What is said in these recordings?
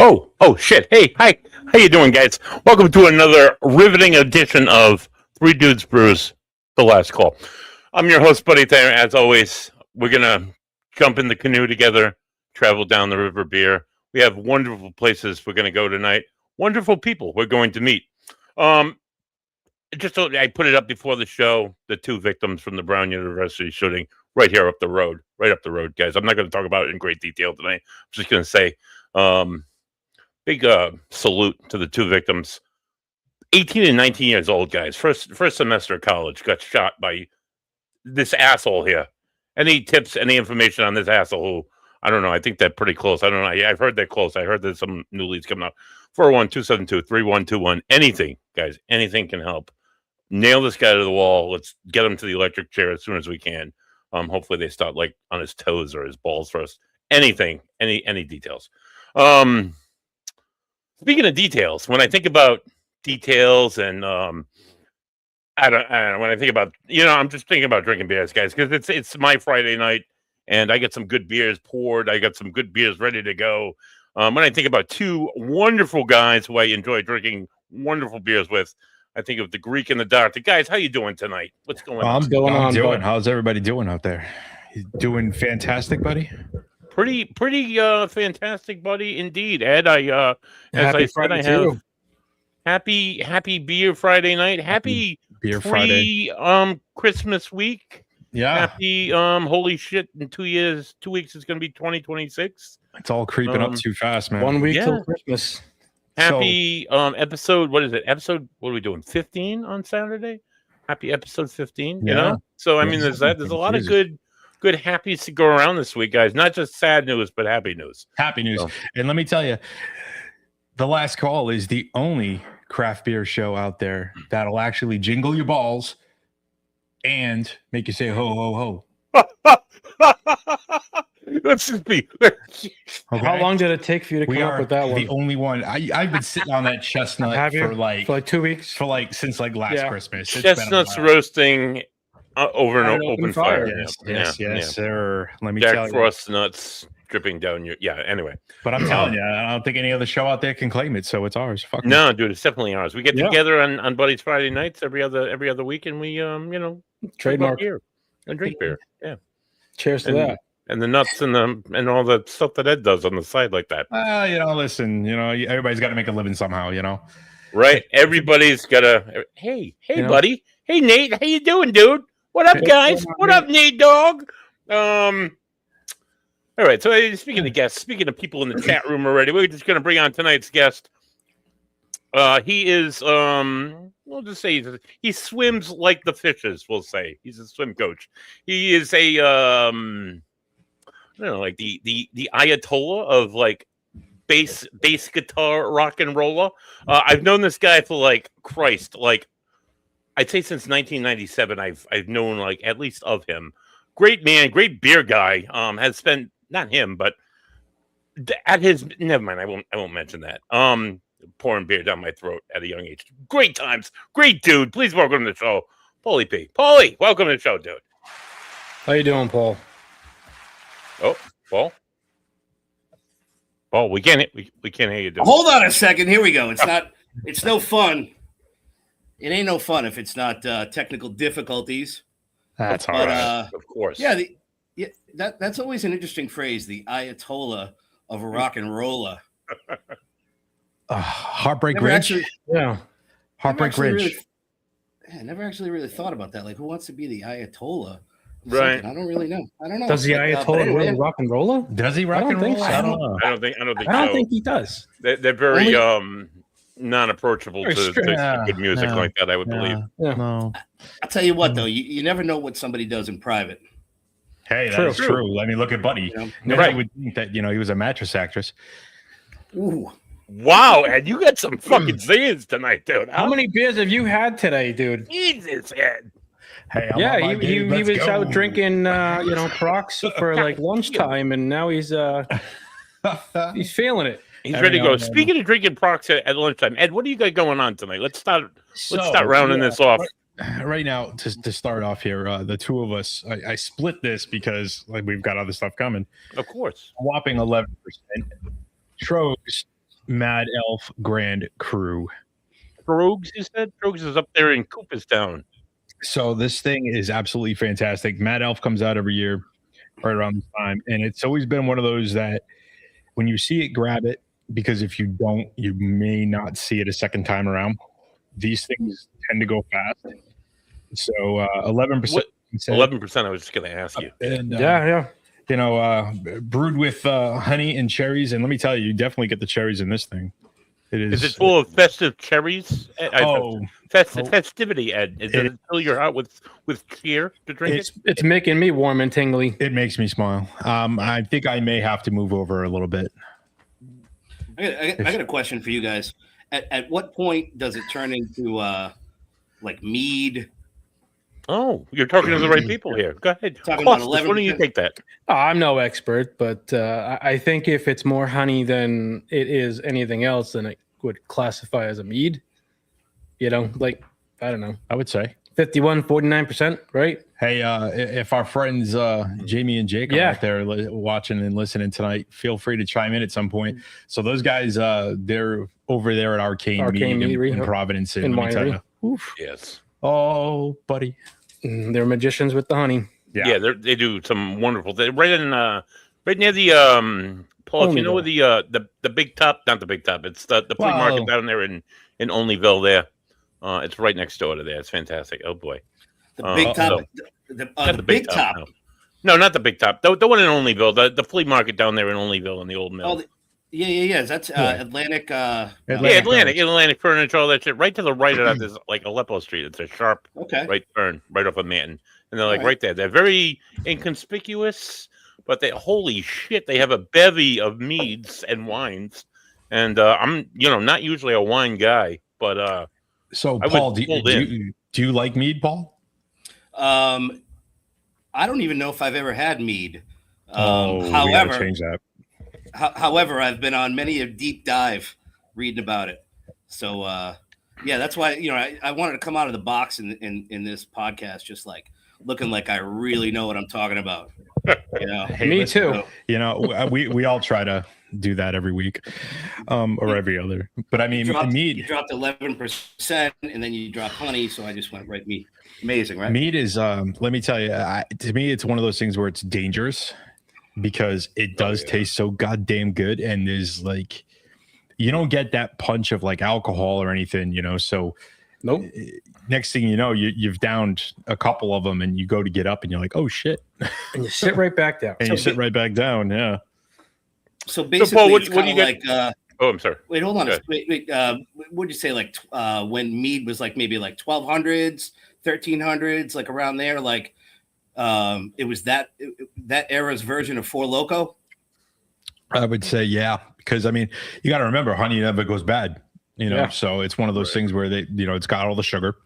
Whoa! Oh shit! Hey, hi! How you doing, guys? Welcome to another riveting edition of Three Dudes Brews, the last call. I'm your host, Buddy Thayer. As always, we're gonna jump in the canoe together, travel down the river beer. We have wonderful places we're gonna go tonight. Wonderful people we're going to meet. Just I put it up before the show. The two victims from the Brown University shooting right here up the road, guys. I'm not going to talk about it in great detail tonight. I'm just going to say. Big salute to the two victims. 18 and 19 years old, guys. First semester of college, got shot by this asshole here. Any tips, any information on this asshole who, I don't know, I think they're pretty close. I don't know. I've heard they're close. I heard there's some new leads coming up. 401-272-3121. Anything, guys, anything can help. Nail this guy to the wall. Let's get him to the electric chair as soon as we can. Hopefully they start like on his toes or his balls first. Anything, any details. Speaking of details, when I think about details and when I think about, I'm just thinking about drinking beers, guys, because it's my Friday night and I get some good beers poured. I got some good beers ready to go. When I think about two wonderful guys who I enjoy drinking wonderful beers with, I think of the Greek and the Doctor. Guys, how you doing tonight? What's going on? I'm doing. How's everybody doing out there? You doing fantastic, buddy? Pretty fantastic, buddy, indeed. Ed, as I said, I have happy beer Friday night. Happy beer Friday. Christmas week. Yeah. Happy holy shit! In 2 weeks is going to be 2026. It's all creeping up too fast, man. 1 week till Christmas. Happy episode. What is it? What are we doing? 15 on Saturday. Happy episode 15. You know. So I mean, there's a lot of good happies to go around this week, guys. Not just sad news, but happy news. Happy news. So. And let me tell you, The Last Call is the only craft beer show out there that'll actually jingle your balls and make you say ho ho ho. Let's just be. Okay. How long did it take for you to come up with that one? The only one. I've been sitting on that chestnut for like 2 weeks. Since last Christmas. Chestnuts roasting. Over an open fire. Yes, sir. Let me Jack tell you. Frost nuts dripping down your. Yeah. Anyway, but I'm telling you, I don't think any other show out there can claim it, so it's ours. Fuck no, dude, it's definitely ours. We get together on Buddy's Friday nights every other week, and we trademark beer and drink beer. Yeah. Cheers to that. And the nuts and all the stuff that Ed does on the side like that. Listen, everybody's got to make a living somehow, Right. Everybody's got to. Hey, buddy. Hey, Nate. How you doing, dude? What up, guys? What up, Nate Dog? All right. So speaking of guests, speaking of people in the chat room already, we're just going to bring on tonight's guest. He is, we'll just say he swims like the fishes. We'll say he's a swim coach. He is a, I don't know, like the Ayatollah of like bass guitar rock and roller. I've known this guy for I'd say since 1997, I've known like at least of him. Great man, great beer guy. Has spent not him, but at his never mind. I won't mention that. Pouring beer down my throat at a young age. Great times, great dude. Please welcome to the show, Paulie P. Paulie, welcome to the show, dude. How you doing, Paul? Oh, Paul. Paul, we can't hear you. Dude. Hold on a second. Here we go. It's no fun. It ain't no fun if it's not technical difficulties. That's all right. Of course. Yeah, that's always an interesting phrase, the Ayatollah of a rock and roller. Heartbreak Ridge. Heartbreak Ridge. Never actually really thought about that. Like, who wants to be the Ayatollah? Right. I don't really know. I don't know. Does the Ayatollah really rock and roller? Does he rock and roll? I don't know. I don't think he does. They're very non-approachable to good music like that, I would believe. Yeah. No. I'll tell you what, though, you never know what somebody does in private. Hey, that's true. I mean, look at Buddy. Nobody would think that, he was a mattress actress. Ooh. Wow, and you got some fucking zings tonight, dude. How many beers have you had today, dude? Jesus, Ed. Hey, he was out drinking, Crocs for like lunchtime, and now he's feeling it. He's ready to go. Speaking of drinking Crocs at lunchtime, Ed, what do you got going on tonight? Let's start rounding this off. Right now, to start off here, the two of us, I split this because we've got other stuff coming. Of course, whopping 11%. Trogs Mad Elf Grand Cru. Trogs, you said? Trogs is up there in Cooperstown. So this thing is absolutely fantastic. Mad Elf comes out every year right around this time, and it's always been one of those that when you see it, grab it, because if you don't, you may not see it a second time around. These things tend to go fast. So 11%. 11%. I was just going to ask you. And, Yeah. You know, brewed with honey and cherries, and let me tell you, you definitely get the cherries in this thing. It is. Is it full of festive cherries? Festivity, Ed. Does it fill your heart with cheer to drink it? It's making me warm and tingly. It makes me smile. I think I may have to move over a little bit. I got a question for you guys. At what point does it turn into like mead? Oh, you're talking to the right people here. Go ahead. Talking about 11%. Why don't you take that? I'm no expert, but I think if it's more honey than it is anything else, then it would classify as a mead. You know, like, I don't know. I would say 51, 49%, right? Hey, if our friends Jamie and Jake are out there watching and listening tonight, feel free to chime in at some point. So those guys, they're over there at Arcane Mead in Providence. In Winery. Yes. Oh, buddy. They're magicians with the honey. Yeah, they do some wonderful things. Right near the Paul, if you know where the big top, not the big top, it's the flea market down there in Onlyville there. It's right next door to there. It's fantastic. Oh boy. The big top. The big top. No, not the big top. The one in Onlyville. The flea market down there in Onlyville in the old mill. Yeah. That's Atlantic. Atlantic Furniture, all that shit. Right to the right of that is like Aleppo Street. It's a sharp right turn, right off of Manton. And they're like right there. They're very inconspicuous, but holy shit, they have a bevy of meads and wines. And I'm, not usually a wine guy, but so Paul, do you like mead, Paul? I don't even know if I've ever had mead. However, we gotta change that. However, I've been on many a deep dive reading about it. So that's why I wanted to come out of the box in this podcast, just like looking like I really know what I'm talking about. Hey, me too. We all try to do that every week, or every other. But I mean, mead. You dropped 11%, and then you dropped honey. So I just went right mead. Amazing, right? Mead is. Let me tell you. To me, it's one of those things where it's dangerous because it does taste so goddamn good, and there's like, you don't get that punch of like alcohol or anything, So nope. Next thing you know, you've downed a couple of them, and you go to get up, and you're like, oh shit, and you sit right back down. And you sit right back down, yeah. So basically, Paul, it's kind of like. Oh, I'm sorry. Wait, hold on. Wait. What'd you say? Like when mead was like maybe like 1200s, 1300s, like around there. Like it was that era's version of Four Loko. I would say, yeah, because I mean, you got to remember, honey never goes bad, So it's one of those things where they, it's got all the sugar,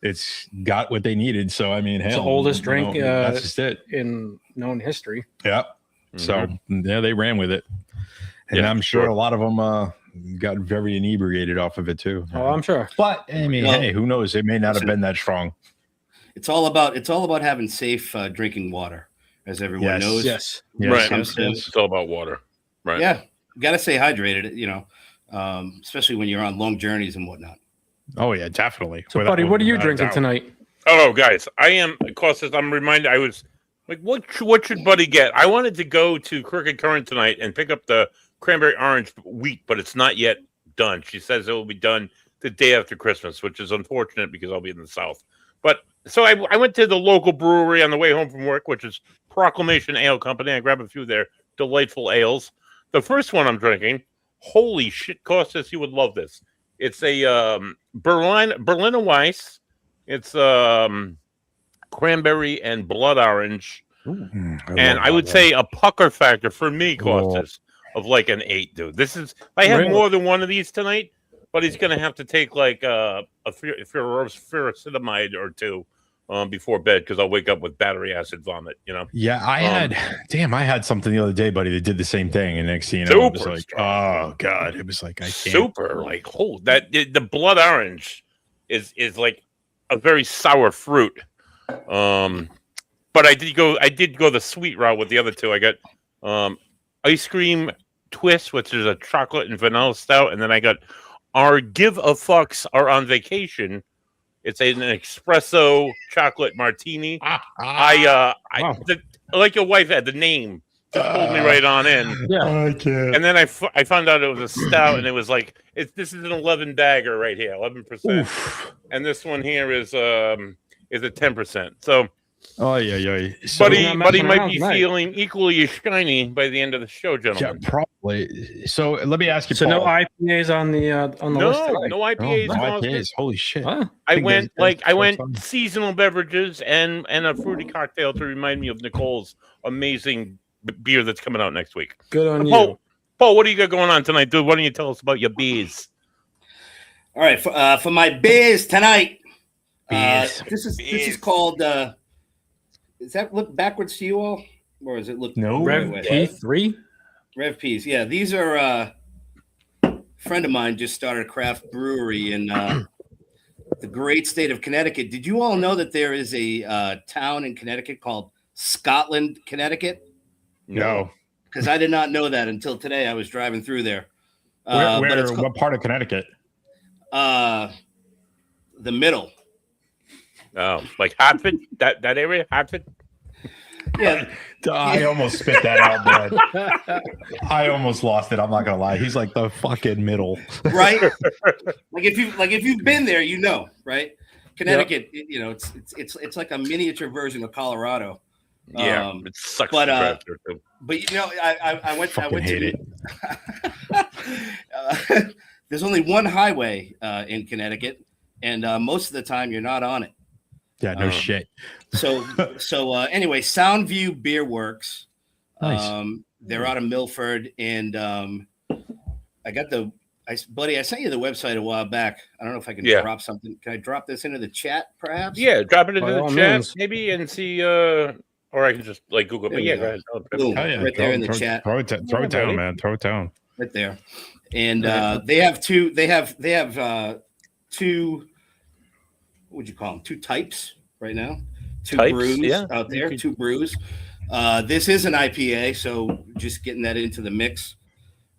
it's got what they needed. So I mean, it's the oldest drink that's just it in known history. Yeah. So they ran with it, and I'm sure a lot of them got very inebriated off of it too. Oh, I'm sure. But I mean, hey, who knows? It may not have been that strong. It's all about having safe drinking water, as everyone knows. Yes. Right. It's all about water. Right. Yeah. You got to stay hydrated, especially when you're on long journeys and whatnot. Oh yeah, definitely. So, buddy, what are you drinking tonight? Oh, guys, I am. Of course, as I'm reminded, I was like, what should Buddy get? I wanted to go to Crooked Current tonight and pick up the cranberry orange wheat, but it's not yet done. She says it will be done the day after Christmas, which is unfortunate because I'll be in the South. But so I went to the local brewery on the way home from work, which is Proclamation Ale Company. I grabbed a few of their delightful ales. The first one I'm drinking, holy shit, Costas, you would love this. It's a Berliner Weiss. It's cranberry and blood orange. And I would say a pucker factor for me, Costas, of like an 8, dude. I have more than one of these tonight, but he's going to have to take like a ferrocitamide or two before bed because I'll wake up with battery acid vomit, Yeah, I had something the other day, buddy, that did the same thing. And next thing you know, it was like, strong. Oh, God. It was like, I can't. Super. Like, the blood orange is like a very sour fruit. But I did go the sweet route with the other two. I got ice cream Twist, which is a chocolate and vanilla stout, and then I got our Give a Fucks are on vacation. It's an espresso chocolate martini. Like your wife had the name. Just pulled me right on in. Yeah. I can't. And then I found out it was a stout, and it was like this is an 11 bagger right here, 11%, and this one here is a 10%. So, So, buddy might be feeling equally shiny by the end of the show, gentlemen. yeah, probably. So let me ask you. So Paul. no IPAs on the list tonight? No IPAs. No IPAs. Holy shit! Huh? I went seasonal beverages and a fruity cocktail to remind me of Nicole's amazing beer that's coming out next week. Good on Paul, you. Paul, what do you got going on tonight, dude? Why don't you tell us about your beers? All right, for my beers tonight. Beers. This is called. Does that look backwards to you all, or does it look Rev P3? Rev P's? Yeah, these are a friend of mine just started a craft brewery in the great state of Connecticut. Did you all know that there is a town in Connecticut called Scotland, Connecticut? No. Because I did not know that until today. I was driving through there. What part of Connecticut? The middle. Oh, like Hartford? That area? Hartford? Yeah. I almost spit that out, man. I almost lost it. I'm not gonna lie. He's like the fucking middle, right? if you've been there, you know, right? Connecticut, you know, it's like a miniature version of Colorado. Yeah, it sucks. But you know, I went hate to it. There's only one highway in Connecticut, and most of the time you're not on it. Yeah, no shit. So anyway, Soundview Beer Works. Nice. They're out of Milford, and I got buddy, I sent you the website a while back. I don't know if I can drop something. Can I drop this into the chat, perhaps? Yeah, drop it into the chat, means. maybe, and see. Or I can just like Google. But yeah, go ahead. Boom, right there in the chat. Throw it down, man. Throw it down. Right there. And they have two. They have two. What would you call them? Two types right now. Two types, brews out there. Two brews. This is an IPA, so just getting that into the mix.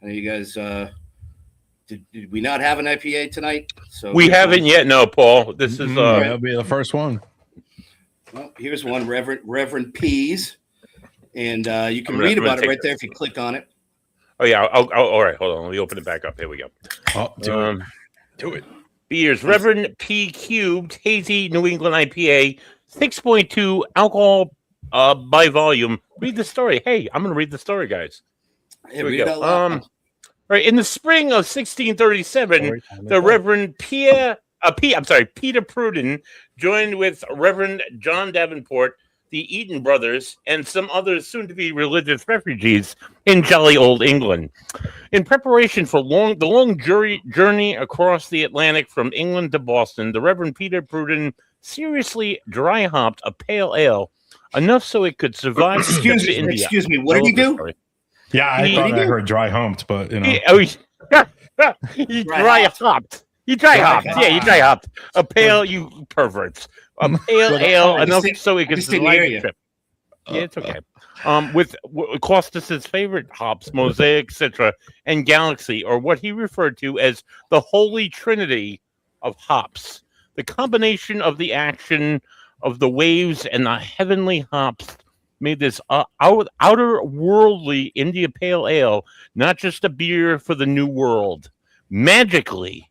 I know you guys. Did we not have an IPA tonight? So we haven't yet. No, Paul. This is that'll be the first one. Well, here's one, Reverend Peas, and you can read about it right there if you click on it. Oh yeah. All right. Hold on. Let me open it back up. Here we go. Oh, do it. Beers. Reverend P Cubed Hazy New England IPA, 6.2 alcohol by volume. Read the story. Hey, I'm gonna read the story, guys. Here we go. Right, in the spring of 1637, the Reverend Peter Pruden joined with Reverend John Davenport, the Eaton brothers, and some others soon-to-be religious refugees in jolly old England. In preparation for the long journey across the Atlantic from England to Boston, the Reverend Peter Pruden seriously dry-hopped a pale ale, enough so it could survive. Excuse me. What did he do? Yeah, I thought I heard dry humped, but you know. He dry hopped. You dry hopped. Yeah, you dry hopped. A pale, you perverts. A pale ale, enough so it can survive the trip. Yeah, it's okay. With Costas's favorite hops, Mosaic, Citra, and Galaxy, or what he referred to as the Holy Trinity of hops. The combination of the action of the waves and the heavenly hops made this outer worldly India Pale Ale not just a beer for the New World. Magically,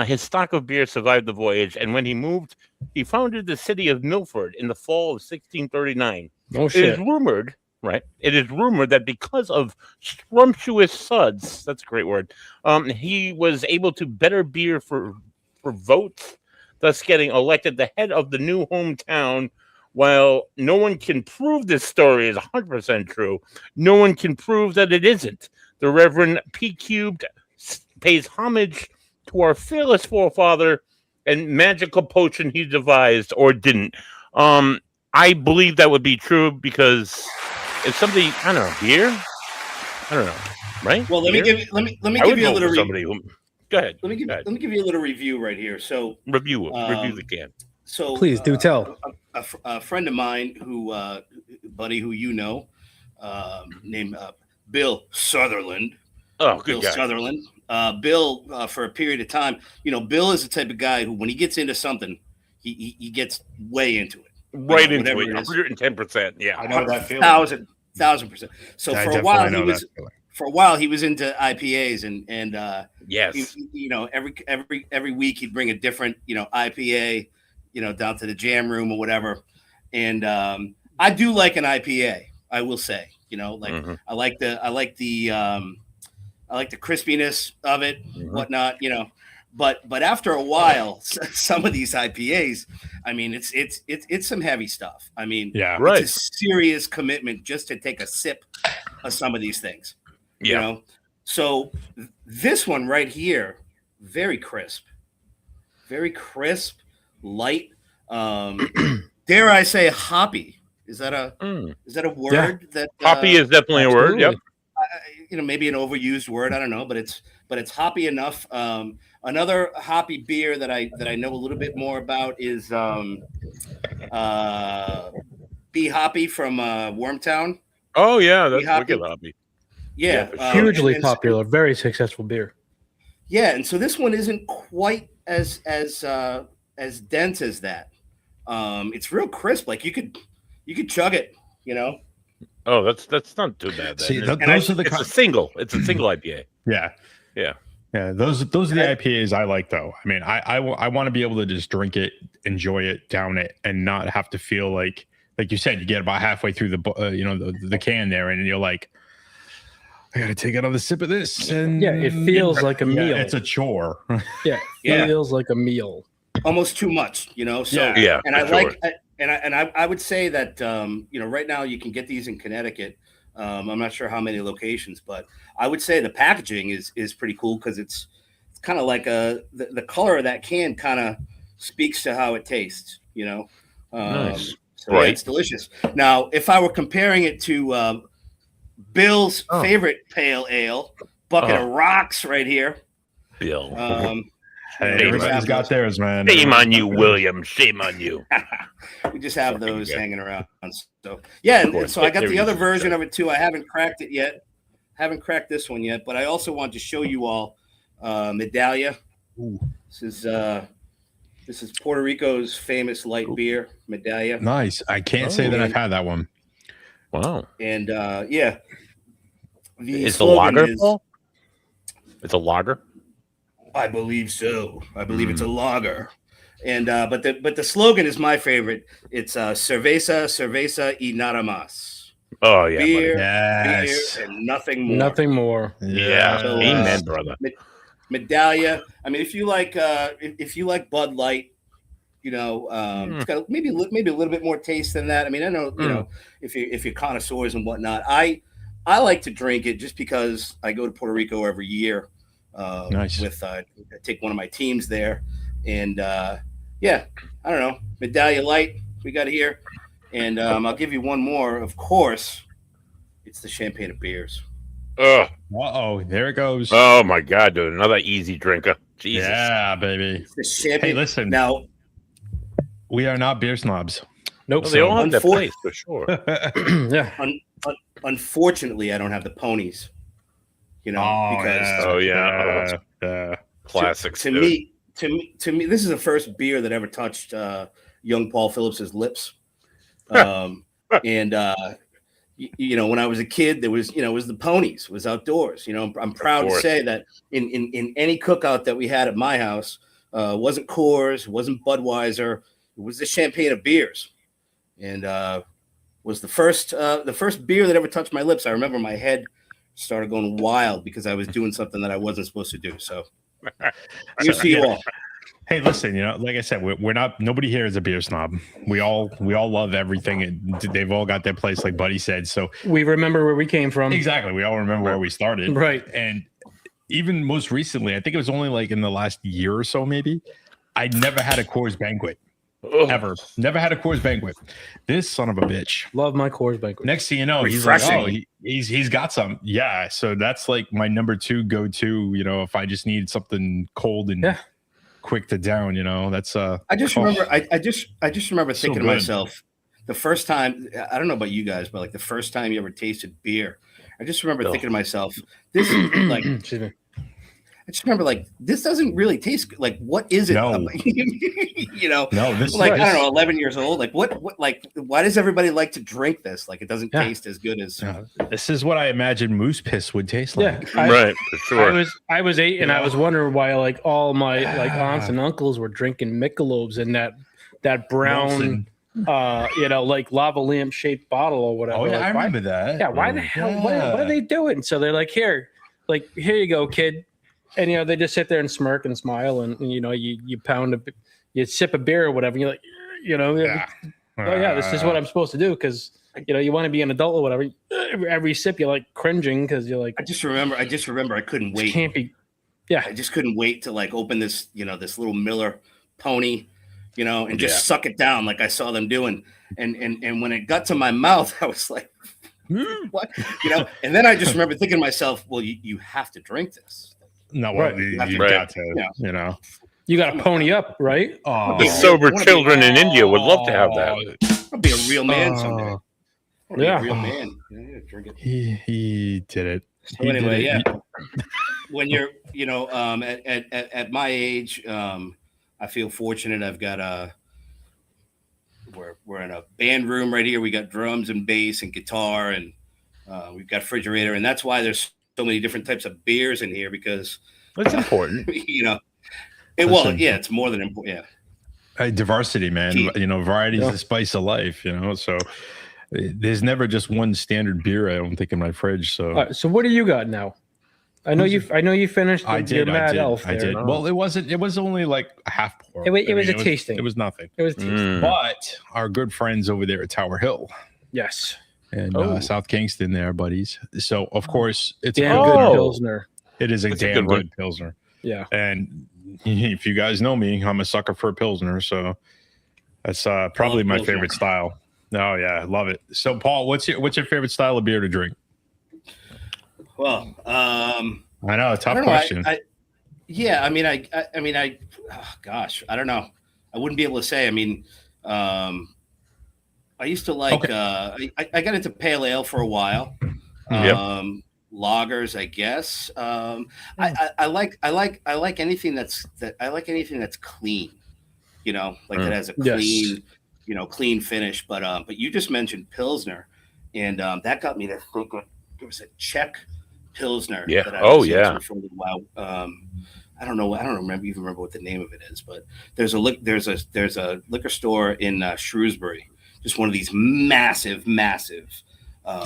his stock of beer survived the voyage, and when he moved, he founded the city of Milford in the fall of 1639. Oh shit! It is rumored, right? It is rumored that because of scrumptious suds—that's a great word—he was able to better beer for votes, thus getting elected the head of the new hometown. While no one can prove this story is 100% true, no one can prove that it isn't. The Reverend P Cubed pays homage to our fearless forefather and magical potion he devised or didn't. I believe that would be true because if somebody, I don't know, beer? I don't know, right? Well, let me give you a little review. Go ahead. Let me give you a little review right here. So review the can. So please do tell. A friend of mine buddy who you know, named Bill Sutherland. Oh, good Bill guy. Sutherland. Bill, for a period of time, Bill is the type of guy who, when he gets into something, he gets way into it. Right into whatever it. it is. 110%. Yeah. I know that feeling. 1,000%. So I for a while definitely know that feeling. he was into IPAs and Yes. every week he'd bring a different IPA down to the jam room or whatever. And I do like an IPA, I will say. Mhm. I like the crispiness of it, whatnot. But after a while, some of these IPAs, I mean, it's some heavy stuff. I mean, Yeah. Right. it's a serious commitment just to take a sip of some of these things. Yeah. So this one right here, very crisp, light. Dare I say hoppy? Is that a word? Yeah. That Hoppy is definitely a word. Yep. Maybe an overused word. I don't know, but it's hoppy enough. Another hoppy beer that I know a little bit more about is Be Hoppy from Wormtown. Oh yeah, that's Hoppy. wicked hoppy. Yeah, for sure. Hugely and- popular, very successful beer. Yeah, and so this one isn't quite as dense as that. It's real crisp. Like you could chug it. Oh, that's not too bad. Then. See, It's those are the a single. It's a single IPA. Yeah. Yeah. Yeah, those are the IPAs I like, though. I mean, I want to be able to just drink it, enjoy it, down it, and not have to feel like you said, you get about halfway through the can there, and you're like, I got to take another sip of this, and Yeah, it feels like a meal. It's a chore. Yeah, Yeah. feels like a meal. Almost too much. So Yeah. and for I sure. like I would say that right now you can get these in Connecticut. I'm not sure how many locations, but I would say the packaging is pretty cool because it's kind of like the color of that can kind of speaks to how it tastes. Nice. So yeah, Right. it's delicious. Now, if I were comparing it to Bill's Oh. favorite pale ale, bucket of rocks right here. Bill. Hey, Shame everybody's on got theirs, man. Shame on you, William. Shame on you. We just have Fucking those good. hanging around. So yeah, and course. so I got There the you other go. version of it too. I haven't cracked it yet. Haven't cracked this one yet, but I also want to show you all Medallia. Ooh. This is Puerto Rico's famous light beer, Medallia. Nice. I can't say that I've had that one. Wow. And yeah. It's a slogan lager, is- Paul? It's a lager? I believe so. I believe it's a lager. And but the slogan is my favorite. It's cerveza y nada más. Oh, yeah. buddy. Beer, Yes. beer, and nothing more. Nothing more. Yeah. So, Amen, brother. Medallia. I mean, if you like Bud Light, it's got maybe a little bit more taste than that. I mean, I know if you're connoisseurs and whatnot. I like to drink it just because I go to Puerto Rico every year. Nice. With I take one of my teams there, and yeah, I don't know, Medallia Light we got here, and I'll give you one more. Of course, it's the Champagne of Beers. Oh, Uh-oh, there it goes. oh my God, dude. Another easy drinker. Jesus. Yeah, baby. It's the Champagne. Hey, listen. Now, We are not beer snobs. Nope. Well, they all have their Unfor- place for sure. Yeah. unfortunately, I don't have the ponies. Because Oh, yeah. yeah. Classics. to dude. me, this is the first beer that ever touched young Paul Phillips's lips. And when I was a kid, there was it was the ponies, was outdoors. I'm proud to course. say that in any cookout that we had at my house, wasn't Coors, wasn't Budweiser, it was the Champagne of Beers, and was the first beer that ever touched my lips. I remember my head started going wild because I was doing something that I wasn't supposed to do. So here's to you all. Hey, listen, like I said, we're not, nobody here is a beer snob. We all love everything. And they've all got their place, like Buddy said. So We remember where we came from. exactly, we all remember where we started. Right. And even most recently, I think it was only like in the last year or so, maybe, I never had a Coors Banquet. Ugh. Ever. Never had a Coors Banquet. This son of a bitch. Love my Coors Banquet. Next thing you know, he's like, Refreshing. oh, he's got some. Yeah. So that's like my number 2 go-to, if I just need something cold and Yeah. quick to down, that's I just remember I just remember thinking to good. myself, the first time, I don't know about you guys, but like the first time you ever tasted beer, I just remember Oh. thinking to myself, this is like, Excuse me. I just remember like, this doesn't really taste good. Like, what is it? No. You know, No, this like, is I don't know, 11 years old. Like, what, like, why does everybody like to drink this? Like, it doesn't taste as good as. This is what I imagine moose piss would taste like. Right, for sure. I was 8 and I was wondering why like all my like aunts and uncles were drinking Michelob's in that brown Molson. like lava lamp shaped bottle or whatever. Oh yeah, like, I remember that. Yeah, why the hell? What are they doing? So they're like, here you go, kid. And they just sit there and smirk and smile, and you pound you sip a beer or whatever. And you're like, oh yeah, this is what I'm supposed to do because you want to be an adult or whatever. Every sip you're like cringing because you're like. I just remember I couldn't wait. Can't be. Yeah, I just couldn't wait to like open this this little Miller Pony, and just suck it down like I saw them doing. And when it got to my mouth, I was like, what? And then I just remember thinking to myself, well, you have to drink this. No, well, you got to, You got to pony up, right? Oh, The sober children in India would love to have that. I'll be a real man someday. I'll be Yeah. a real man. Drink it. He did it. So anyway, when you're, at my age, I feel fortunate. I've got we're in a band room right here. We got drums and bass and guitar, and we've got refrigerator, and that's why there's so many different types of beers in here because That's important. it's more than important. Yeah. Diversity, man. Variety is the spice of life. So there's never just one standard beer. I don't think in my fridge. So, So what do you got now? I know you finished. Your Mad Elf. I did. Well, it wasn't. It was only like a half pour. It was a tasting. It was nothing. It was tasting. But our good friends over there at Tower Hill. Yes. And South Kingston, there, buddies. So of course it's Damn a good good Pilsner. It is a That's a damn good good Pilsner. Yeah. And if you guys know me, I'm a sucker for a Pilsner. So that's probably my Pilsner. favorite style. Oh yeah, I love it. So Paul, what's your favorite style of beer to drink? Well, I know, tough I don't question. Gosh, I don't know. I wouldn't be able to say. I mean, I used to like. Okay. I got into pale ale for a while. Lagers, I guess. I like anything that's clean. That has a clean, clean finish. But you just mentioned Pilsner, and that got me to thinking. There was a Czech Pilsner. Yeah. That I was yeah. into for a little while. I don't know. I don't remember what the name of it is, but there's a liquor store in Shrewsbury. Just one of these massive. It's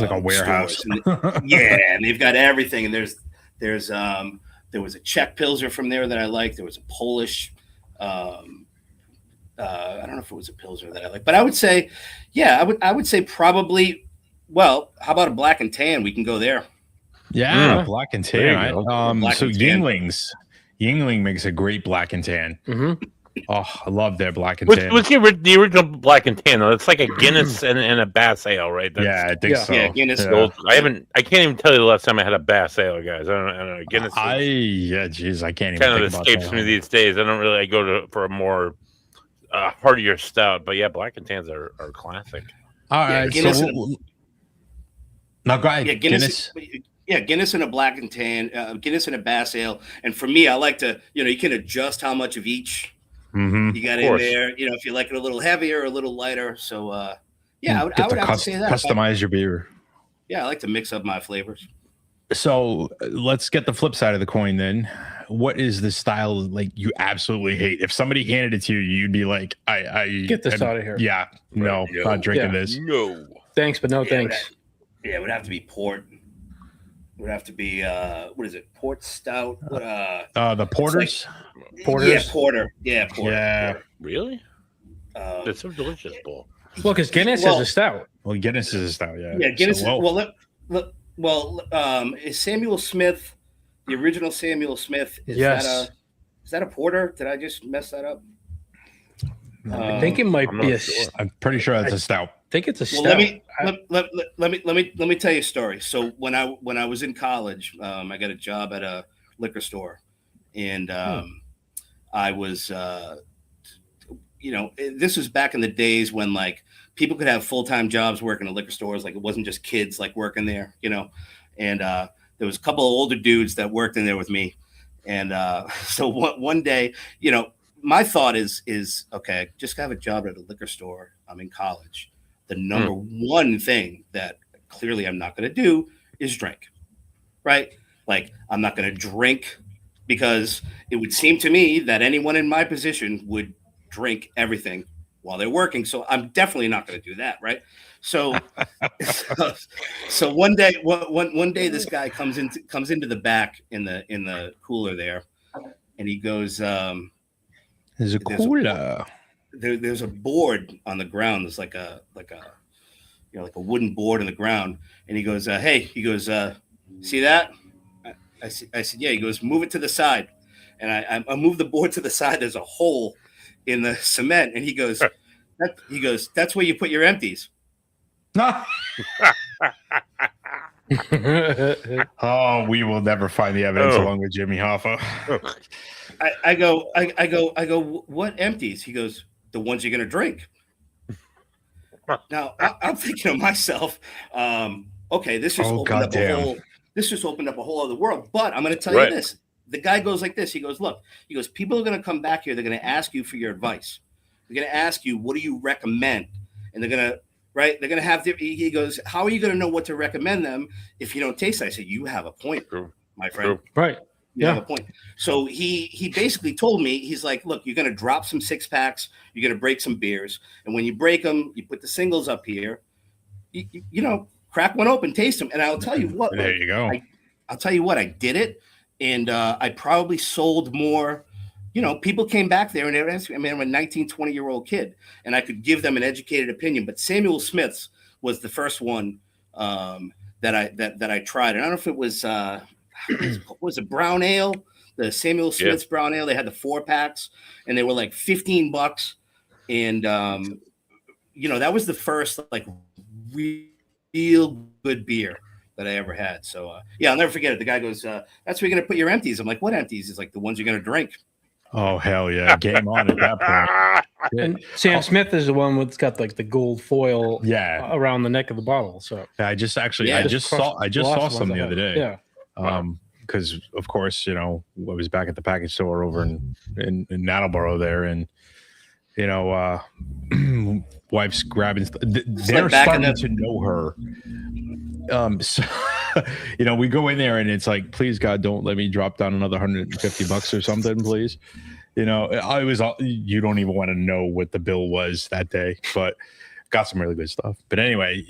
like a warehouse. And they've got everything. And there was a Czech Pilsner from there that I liked. There was a Polish. I don't know if it was a Pilsner that I liked, but I would say, I would say probably. Well, how about a black and tan? We can go there. Yeah, black and tan. Black So and tan. Yingling makes a great black and tan. Mm-hmm. Oh, I love their black and What's tan. the original black and tan? Though? It's like a Guinness and a Bass Ale, right? I think so. Yeah, Guinness. Yeah. I can't even tell you the last time I had a Bass Ale, guys. I don't know. Guinness. I can't even kind of think about escapes that. me these days. I don't really. I go for a more heartier stout, but yeah, black and tans are classic. All right, Guinness now go ahead. Yeah, Guinness. Yeah, Guinness and a black and tan, Guinness and a Bass Ale. And for me, I like to, you can adjust how much of each you got in there. If you like it a little heavier or a little lighter. So, I would have to say that. Customize your beer. Yeah, I like to mix up my flavors. So let's get the flip side of the coin then. What is the style like you absolutely hate? If somebody handed it to you, you'd be like, I Get this out of here. Yeah, no, not drinking this. No. Thanks, but no thanks. It would have to be port. It would have to be what is it? Port stout. The porters. Porters? Yeah, porter. Yeah, porter. Yeah. Porter. Really? That's so delicious, Paul. Well, because Guinness is a stout. Well, Guinness is a stout. Yeah. Yeah, Guinness. So, Is Samuel Smith the original Samuel Smith? Is that a porter? Did I just mess that up? I think it might be I'm pretty sure that's a stout. I think it's a stout. Well, let me tell you a story. So when I was in college, I got a job at a liquor store, and I was, this was back in the days when like people could have full-time jobs working at liquor stores. Like it wasn't just kids like working there, and there was a couple of older dudes that worked in there with me, and so one day, my thought is okay, just have a job at a liquor store. I'm in college. The number one thing that clearly I'm not going to do is drink, right? Like, I'm not going to drink because it would seem to me that anyone in my position would drink everything while they're working. So I'm definitely not going to do that, right? So, so one day this guy comes into the back in the cooler there, and he goes, "There's a cooler. There's a board on the ground. There's like a wooden board on the ground." And he goes, "Hey," he goes, "see that?" I said, "Yeah." He goes, "Move it to the side." And I moved the board to the side. There's a hole in the cement, and he goes, "That's where you put your empties." Oh, we will never find the evidence along with Jimmy Hoffa. I go, "What empties?" He goes, "The ones you're gonna drink." Now I'm thinking to myself, okay, this just opened up a whole other world. But I'm gonna tell you this. The guy goes like this. He goes, "Look," he goes, "people are gonna come back here, they're gonna ask you for your advice. They're gonna ask you, what do you recommend?" And they're gonna have he goes, "How are you gonna know what to recommend them if you don't taste it?" I said, "You have a point, my friend." Right. You have a point. So he basically told me, he's like, "Look, you're going to drop some 6-packs. You're going to break some beers. And when you break them, you put the singles up here, crack one open, taste them. And I'll tell you what, there you go. I'll tell you what, I did it. And I probably sold more. People came back there and they were asking, I'm a 19, 20-year-old kid, and I could give them an educated opinion. But Samuel Smith's was the first one that I tried. And I don't know if it was a brown ale, the Samuel Smith's brown ale. They had the 4-packs, and they were like $15. And that was the first like real good beer that I ever had. So I'll never forget it. The guy goes, "That's where you're gonna put your empties." I'm like, "What empties?" He's like, "The ones you're gonna drink." Oh hell yeah! Game on at that point. And Sam Smith is the one that's got like the gold foil around the neck of the bottle. So I just saw some the other day. Yeah. Because of course, I was back at the package store over in Nattleboro there, and wife's grabbing. They're starting to know her. So we go in there and it's like, "Please God, don't let me drop down another $150 or something, please." I was. You don't even want to know what the bill was that day, but got some really good stuff. But anyway,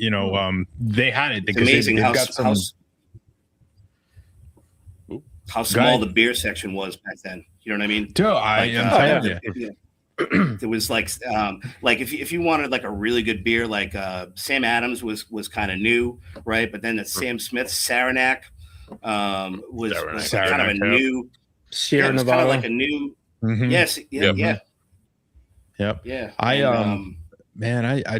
they had it. It's amazing how small the beer section was back then. You know what I mean? Dude, I'm telling you. It was like if you wanted like a really good beer, like Sam Adams was kind of new, right? But then the Sam Smith Saranac was kind of a new Sierra Nevada, kind of like a new. Mm-hmm. Yes, yeah. Yep. Yeah. I'm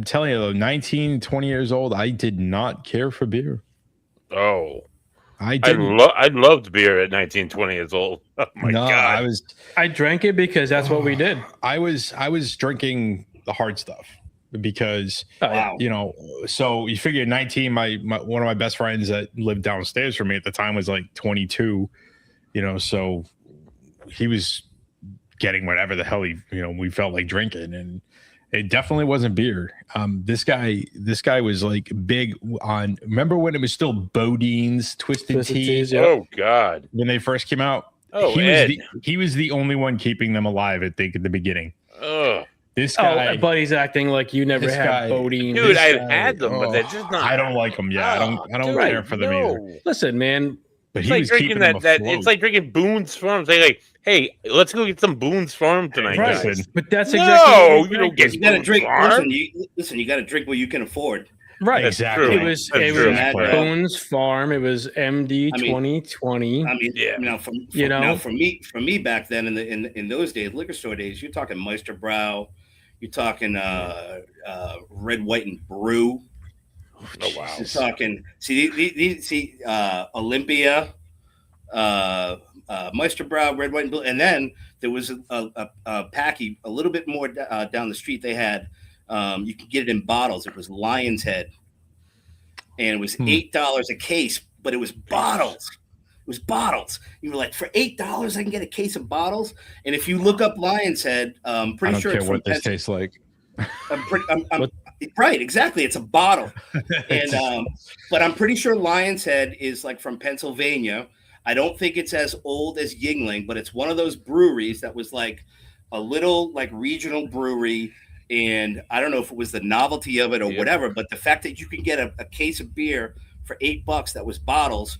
telling you though, 19, 20 years old, I did not care for beer. Oh. I loved beer at 19, 20 years old. Oh my God. I drank it because that's what we did. I was drinking the hard stuff because so you figure 19, my one of my best friends that lived downstairs from me at the time was like 22, so he was getting whatever the hell we felt like drinking, and it definitely wasn't beer. This guy was like big on. Remember when it was still Bodine's Twisted Tea? Oh God! When they first came out, he was the only one keeping them alive. I think at the beginning. This guy, Buddy's acting like you never had Bodine. Dude, I had them, but they're just not. I don't like them. Yeah, I don't care for them either. Listen, man. But he was drinking that. It's like drinking Boone's Farm. Say like, "Hey, let's go get some Boone's Farm tonight, guys." But that's exactly you don't get. You got to drink. Listen, you got to drink what you can afford. Right, exactly. It was Boone's Farm. It was MD 2020. I mean, for me back then in those days, liquor store days, you're talking Meister Brau, you're talking Red, White, and Brew. Oh wow! You're talking Olympia, Meister Brau, Red, White, and Blue, and then there was a packy a little bit more down the street. They had you could get it in bottles. It was Lion's Head, and it was $8 a case. but it was bottles. It was bottles. You were like, for $8, I can get a case of bottles. And if you look up Lion's Head, pretty sure I don't it's care what this tastes like. Right, exactly. It's a bottle. And but I'm pretty sure Lion's Head is like from Pennsylvania. I don't think it's as old as Yingling, but it's one of those breweries that was like a little like regional brewery. And I don't know if it was the novelty of it or whatever, but the fact that you can get a case of beer for $8 that was bottles,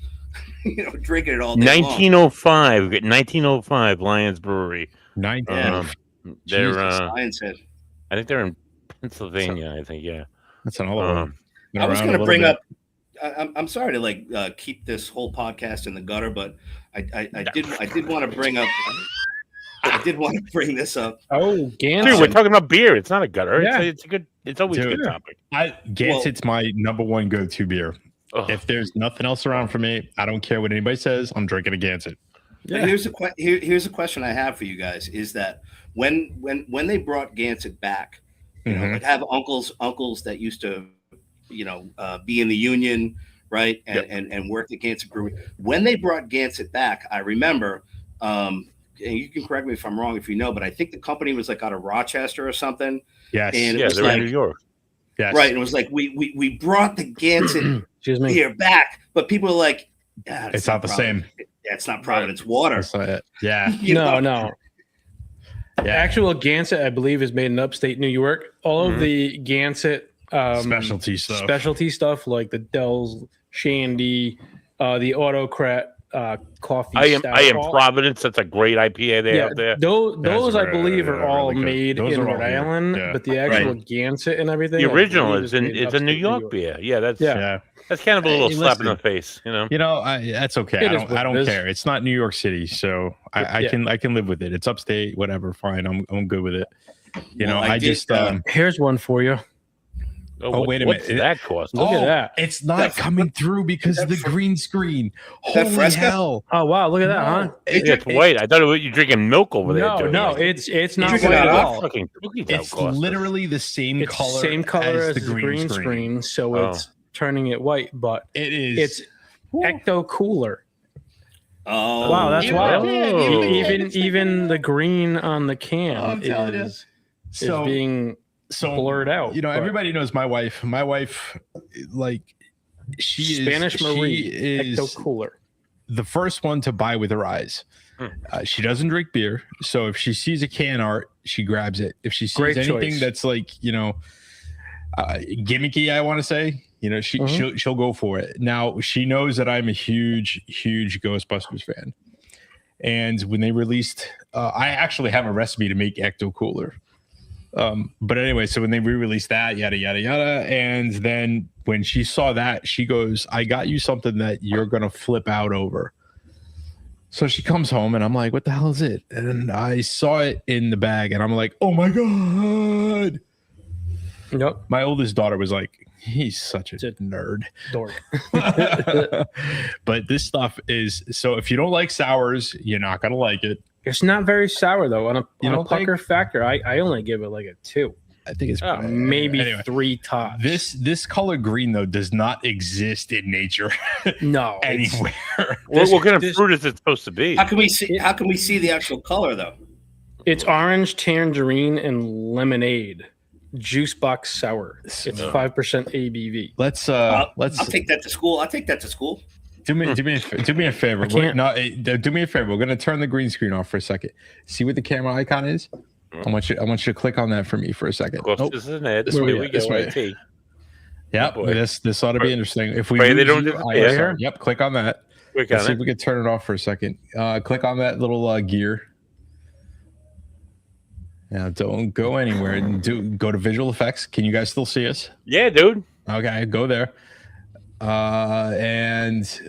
drinking it all day 1905. 1905 Lions Brewery. They're Lion's Head. I think they're in Pennsylvania. I think That's another one. I was going to bring up. I'm sorry to like keep this whole podcast in the gutter, but I did want to bring up. I did want to bring this up. Oh, Gansett. Dude, we're talking about beer. It's not a gutter. Yeah. It's a good. It's always a good topic. Gansett's my number one go-to beer. If there's nothing else around for me, I don't care what anybody says. I'm drinking a Gansett. Yeah. Here's a question I have for you guys: is that when they brought Gansett back, like I have uncles that used to, be in the union, right, and worked at Gansett Brewery. When they brought Gansett back, I remember. And you can correct me if I'm wrong if you know, but I think the company was like out of Rochester or something. Yes. And they're in New York. Yes. Right. And it was like we brought the Gansett beer back, but people are like, it's not the same. Yeah, it's not Providence water. Yeah. No. Yeah. Actual Gansett, I believe, is made in upstate New York. All of the Gansett specialty stuff like the Dell's Shandy, the Autocrat coffee. I am Providence. That's a great IPA they have there. Those I believe are all really made in Rhode Island, but the actual Gansett and everything. The original is a New York beer. Yeah, that's kind of a little slap in the face, that's okay. I don't care. It's not New York City, so I can live with it. It's upstate, whatever. Fine, I'm good with it. Here's one for you. Wait a minute. What's that cost? Look at that. It's not coming through because of the green screen. Holy hell. Oh, wow. Look at that, huh? It's white. I thought you're drinking milk over there. No, it's not white at all. It's literally the same color. Same color as the green screen, so it's turning it white, but it's ecto cooler. Oh, wow, that's wild. Even the green on the can is being blurred out. Everybody knows my wife. My wife, Spanish Marie, ecto cooler. The first one to buy with her eyes. She doesn't drink beer, so if she sees a can art, she grabs it. If she sees anything that's gimmicky, I want to say, she'll go for it. Now she knows that I'm a huge Ghostbusters fan, and when they released, I actually have a recipe to make ecto cooler. But anyway, so when they re-released that, yada yada yada, and then when she saw that, she goes, "I got you something that you're gonna flip out over." So she comes home, and I'm like, "What the hell is it?" And I saw it in the bag, and I'm like, "Oh my god!" Yep. My oldest daughter was like, "He's such a nerd, dork." But this stuff is so. If you don't like sours, you're not gonna like it. It's not very sour though. On a pucker factor, I only give it like a 2. I think it's maybe 3 tops. This color green though does not exist in nature. No, anywhere. What kind of fruit is it supposed to be? How can we see the actual color though? It's orange, tangerine, and lemonade. Juice box sour. It's 5% ABV. Let's I'll take that to school. Do me a favor. Do me a favor. We're gonna turn the green screen off for a second. See what the camera icon is. I want you to click on that for me for a second. This is an ad. This way we go. Yep. This ought to be interesting. If we they don't disappear. Yep. Click on that. Let's see if we can turn it off for a second. Click on that little gear. Now don't go anywhere. Go to visual effects. Can you guys still see us? Yeah, dude. Okay, go there. Let's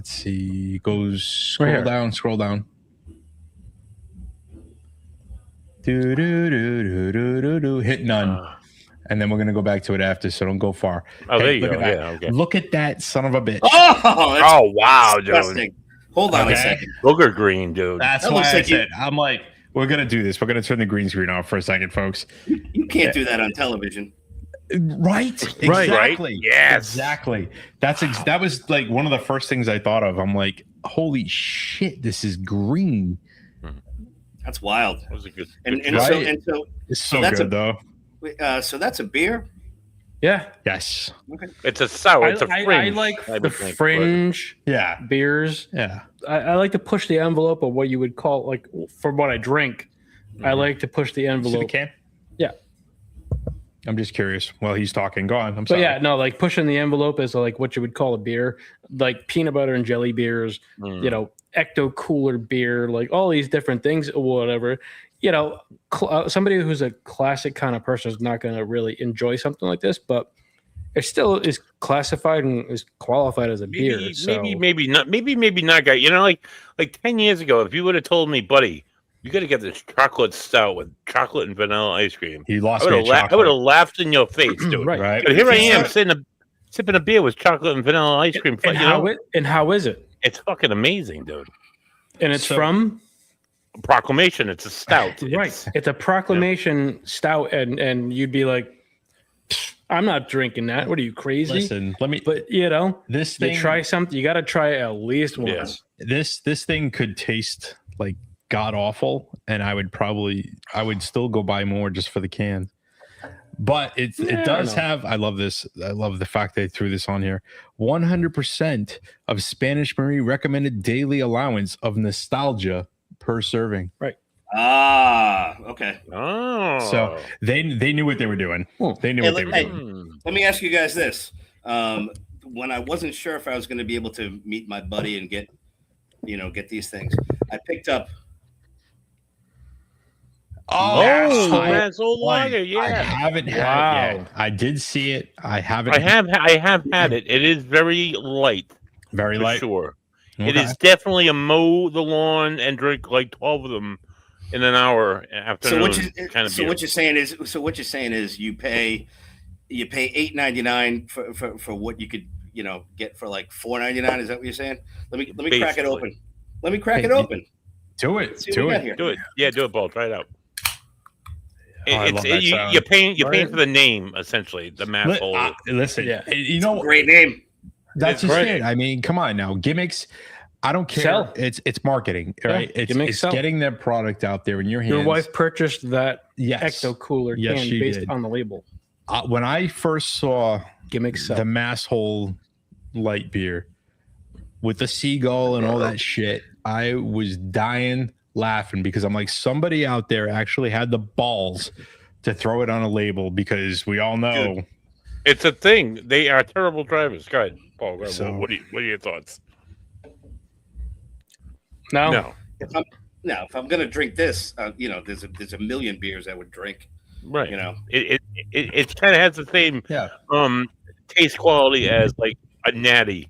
see. Scroll down. Hit none. And then we're gonna go back to it after, so don't go far. Oh, there you go. Yeah, okay. Look at that son of a bitch. Oh, wow, disgusting. Dude. Hold on a second. Booger green, dude. That's why I said, I'm like, we're gonna do this. We're gonna turn the green screen off for a second, folks. You can't do that on television. Right. Exactly. Yes. Exactly. That was like one of the first things I thought of. I'm like, holy shit, this is green. That's wild. That was a good. And right. so It's so that's good though. So that's a beer. Yeah. Yes. Okay. It's a sour. It's a fringe. I like the fringe Yeah. beers. Yeah. I like to push the envelope of what you would call, like, for what I drink. I like to push the See envelope. the can? Yeah. I'm just curious. While he's talking, go on. I'm But sorry. yeah, no, like pushing the envelope is like what you would call a beer, like peanut butter and jelly beers, you know, ecto cooler beer, like all these different things or whatever. You know, somebody who's a classic kind of person is not going to really enjoy something like this, but it still is classified and is qualified as a beer. So Maybe not, guy. You know, like 10 years ago, if you would have told me, buddy, you got to get this chocolate stout with chocolate and vanilla ice cream, He lost I me. would have laughed in your face, dude. right. But here I am sipping a beer with chocolate and vanilla ice cream. And how is it? It's fucking amazing, dude. And it's from Proclamation. It's a stout. Right. It's a Proclamation stout, and you'd be like, I'm not drinking that. What are you, crazy? Listen, But you know, this thing. you try something. You got to try it at least once. This thing could taste like god awful, and I would still go buy more just for the can. But it does have. I love this. I love the fact they threw this on here. 100% of Spanish Marie recommended daily allowance of nostalgia per serving. Right. Okay. Oh, So they knew what they were doing. They knew what they were doing. Let me ask you guys this: when I wasn't sure if I was going to be able to meet my buddy and get these things, I picked up. that's old lager. I Yeah, haven't had it yet. I did see it. I haven't. I have had it. It is very light. Very For light. sure. Okay. It is definitely a mow the lawn and drink like 12 of them in an hour afternoon kind of beer. What you're saying is you pay $8.99 for what you could get for like $4.99. Is that what you're saying? Let me crack it open. Let me crack it open. Do it. Do it. Do it. Yeah, do it, Paul. Try it out. I love that sound. You're paying for the name, essentially. The math hole. Listen, you know, great name. That's just it. I mean, come on now, gimmicks. I don't care. Sell. It's marketing, right? Yeah, it's getting their product out there in your hands. Your wife purchased that Yes. ecto cooler can she based did. on the label. When I first saw Gimmicks sell. the Mass Hole light beer with the seagull and all that shit, I was dying laughing because I'm like, somebody out there actually had the balls to throw it on a label, because we all know. Dude, it's a thing. They are terrible drivers. Go ahead, Paul. So- What are your thoughts? No. If I'm gonna drink this, there's a million beers I would drink. Right. You know, it kind of has the same taste quality as like a natty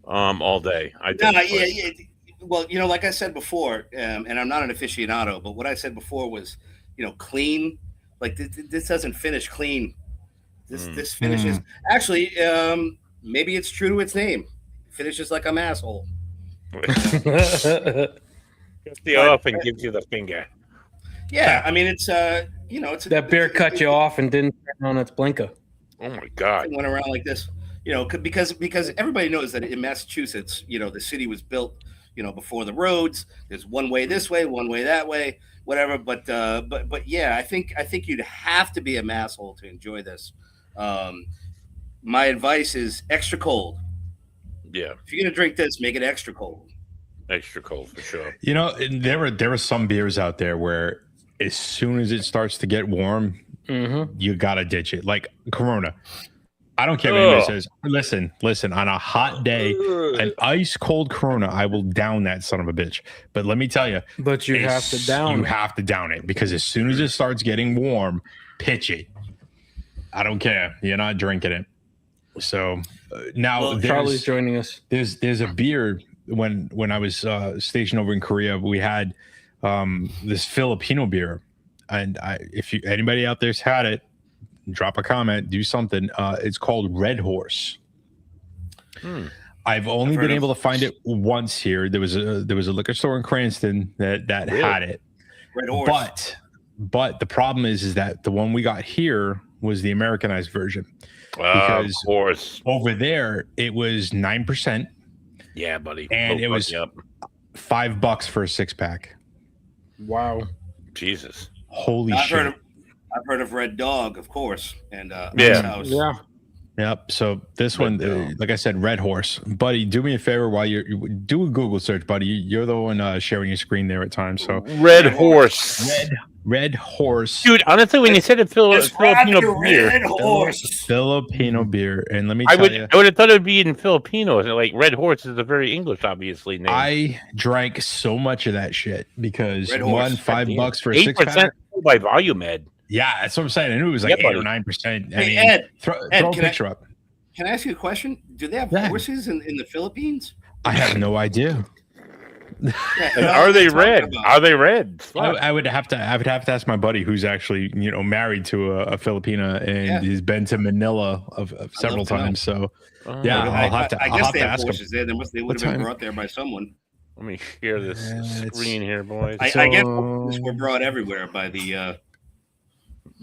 all day. I think. Well, like I said before, and I'm not an aficionado, but what I said before was, clean. Like this doesn't finish clean. This finishes actually. Maybe it's true to its name. It finishes like I'm asshole. Gets the off and gives you the finger. Yeah, I mean it's it's That beer cut you off and didn't turn on its blinker. Oh my God! It went around like this, because everybody knows that in Massachusetts, the city was built, before the roads. There's one way this way, one way that way, whatever. But yeah, I think you'd have to be a masshole to enjoy this. My advice is extra cold. Yeah, if you're gonna drink this, make it extra cold. Extra cold for sure. There were some beers out there where as soon as it starts to get warm, you gotta ditch it. Like Corona. I don't care if anybody says, listen, on a hot day, an ice cold Corona, I will down that son of a bitch. But let me tell you, but you have to down it, because as soon as it starts getting warm, pitch it. I don't care. You're not drinking it. So now Charlie's joining us. There's a beer. When I was stationed over in Korea, we had this Filipino beer, and if anybody out there's had it, drop a comment, do something. It's called Red Horse. I've only been able to find it once here. There was a liquor store in Cranston that had it. Red Horse. But the problem is that the one we got here was the Americanized version. Of course. Over there it was 9%. Yeah, buddy. And it was $5 for a 6-pack. Wow. Jesus. Holy shit. I've heard of Red Dog, of course. And Yeah. Yep. So this one, like I said, Red Horse. Buddy, do me a favor while you do a Google search, buddy. You're the one sharing your screen there at times. So Red Horse. Red Horse. Dude, honestly, when you said it, Filipino beer. Red Horse. Filipino beer. And let me tell you. I would have thought it would be in Filipino. Like Red Horse is a very English, obviously, name. I drank so much of that shit because $5 for a 6-pack. By volume, Ed. Yeah, that's what I'm saying. I knew it was like 8 or 9%. Hey, Ed, throw a picture up. Can I ask you a question? Do they have horses in the Philippines? I have no idea. Are they red? Are they red? I would have to ask my buddy who's actually married to a Filipina and he's been to Manila of several times. So I'll have to. I guess they have ask horses there. They would have been brought there by someone. Let me share this screen here, boys. I guess horses were brought everywhere by the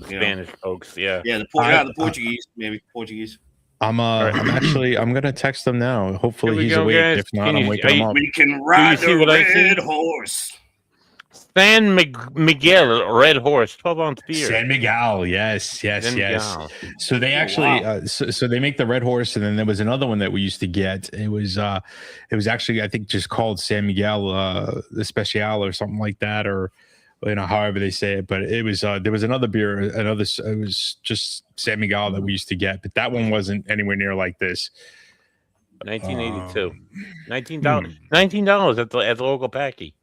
Spanish folks. Yeah. Yeah, the Portuguese, maybe Portuguese. I'm gonna text them now. Hopefully he's awake. Guys. If not, I'm waking him up. We can ride the Red Horse. San Miguel Red Horse, 12-ounce beer. San Miguel, yes. So they actually, so they make the Red Horse, and then there was another one that we used to get. It was actually, I think, just called San Miguel Especial or something like that, or however they say it. But it was there was another beer, it was just San Miguel that we used to get, but that one wasn't anywhere near like this. 1982, $19 at the local packy.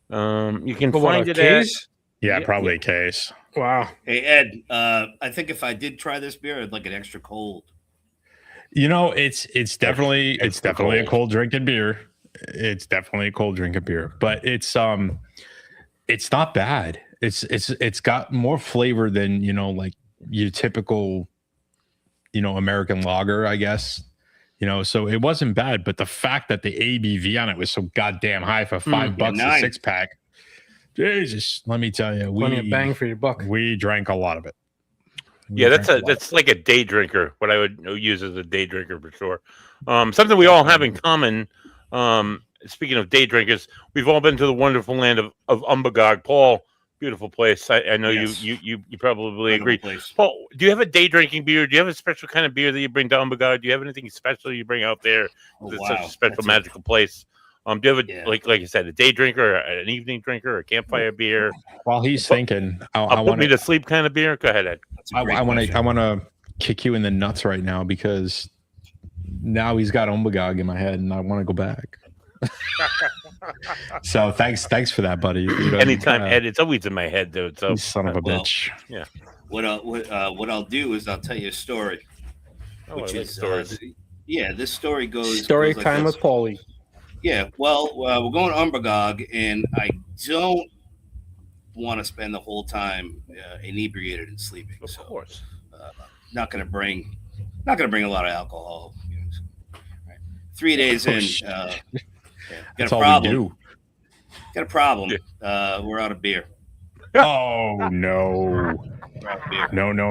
You can find it at probably a case. Wow. Hey Ed, I think if I did try this beer, I'd like it extra cold. It's definitely a cold drinking beer. It's definitely a cold drinking beer, but it's not bad. It's got more flavor than like your typical American lager, I guess. So it wasn't bad, but the fact that the ABV on it was so goddamn high for $5 a 6-pack, Jesus, let me tell you, plenty of bang for your buck. We drank a lot of it. That's like a day drinker. What I would use as a day drinker for sure. Something we all have in common. Speaking of day drinkers, we've all been to the wonderful land of Umbagog. Paul, beautiful place. I know you probably agree. Paul, do you have a day drinking beer? Do you have a special kind of beer that you bring to Umbagog? Do you have anything special you bring out there? It's such a special, magical place. Do you have like I said, a day drinker, an evening drinker, a campfire beer? While he's thinking, I want me to sleep kind of beer. Go ahead, Ed. I want to kick you in the nuts right now because now he's got Umbagog in my head, and I want to go back. So thanks for that, buddy. Anytime, Ed. It's always in my head, dude. So son of a bitch. Yeah. What I'll do is I'll tell you a story. Stories. This story goes. Story time with Paulie. Yeah. Well, we're going to Umbagog, and I don't want to spend the whole time inebriated and sleeping. Of course. Not going to bring a lot of alcohol. 3 days in, got a problem. Got a problem. We're out of beer. Oh no! No! No!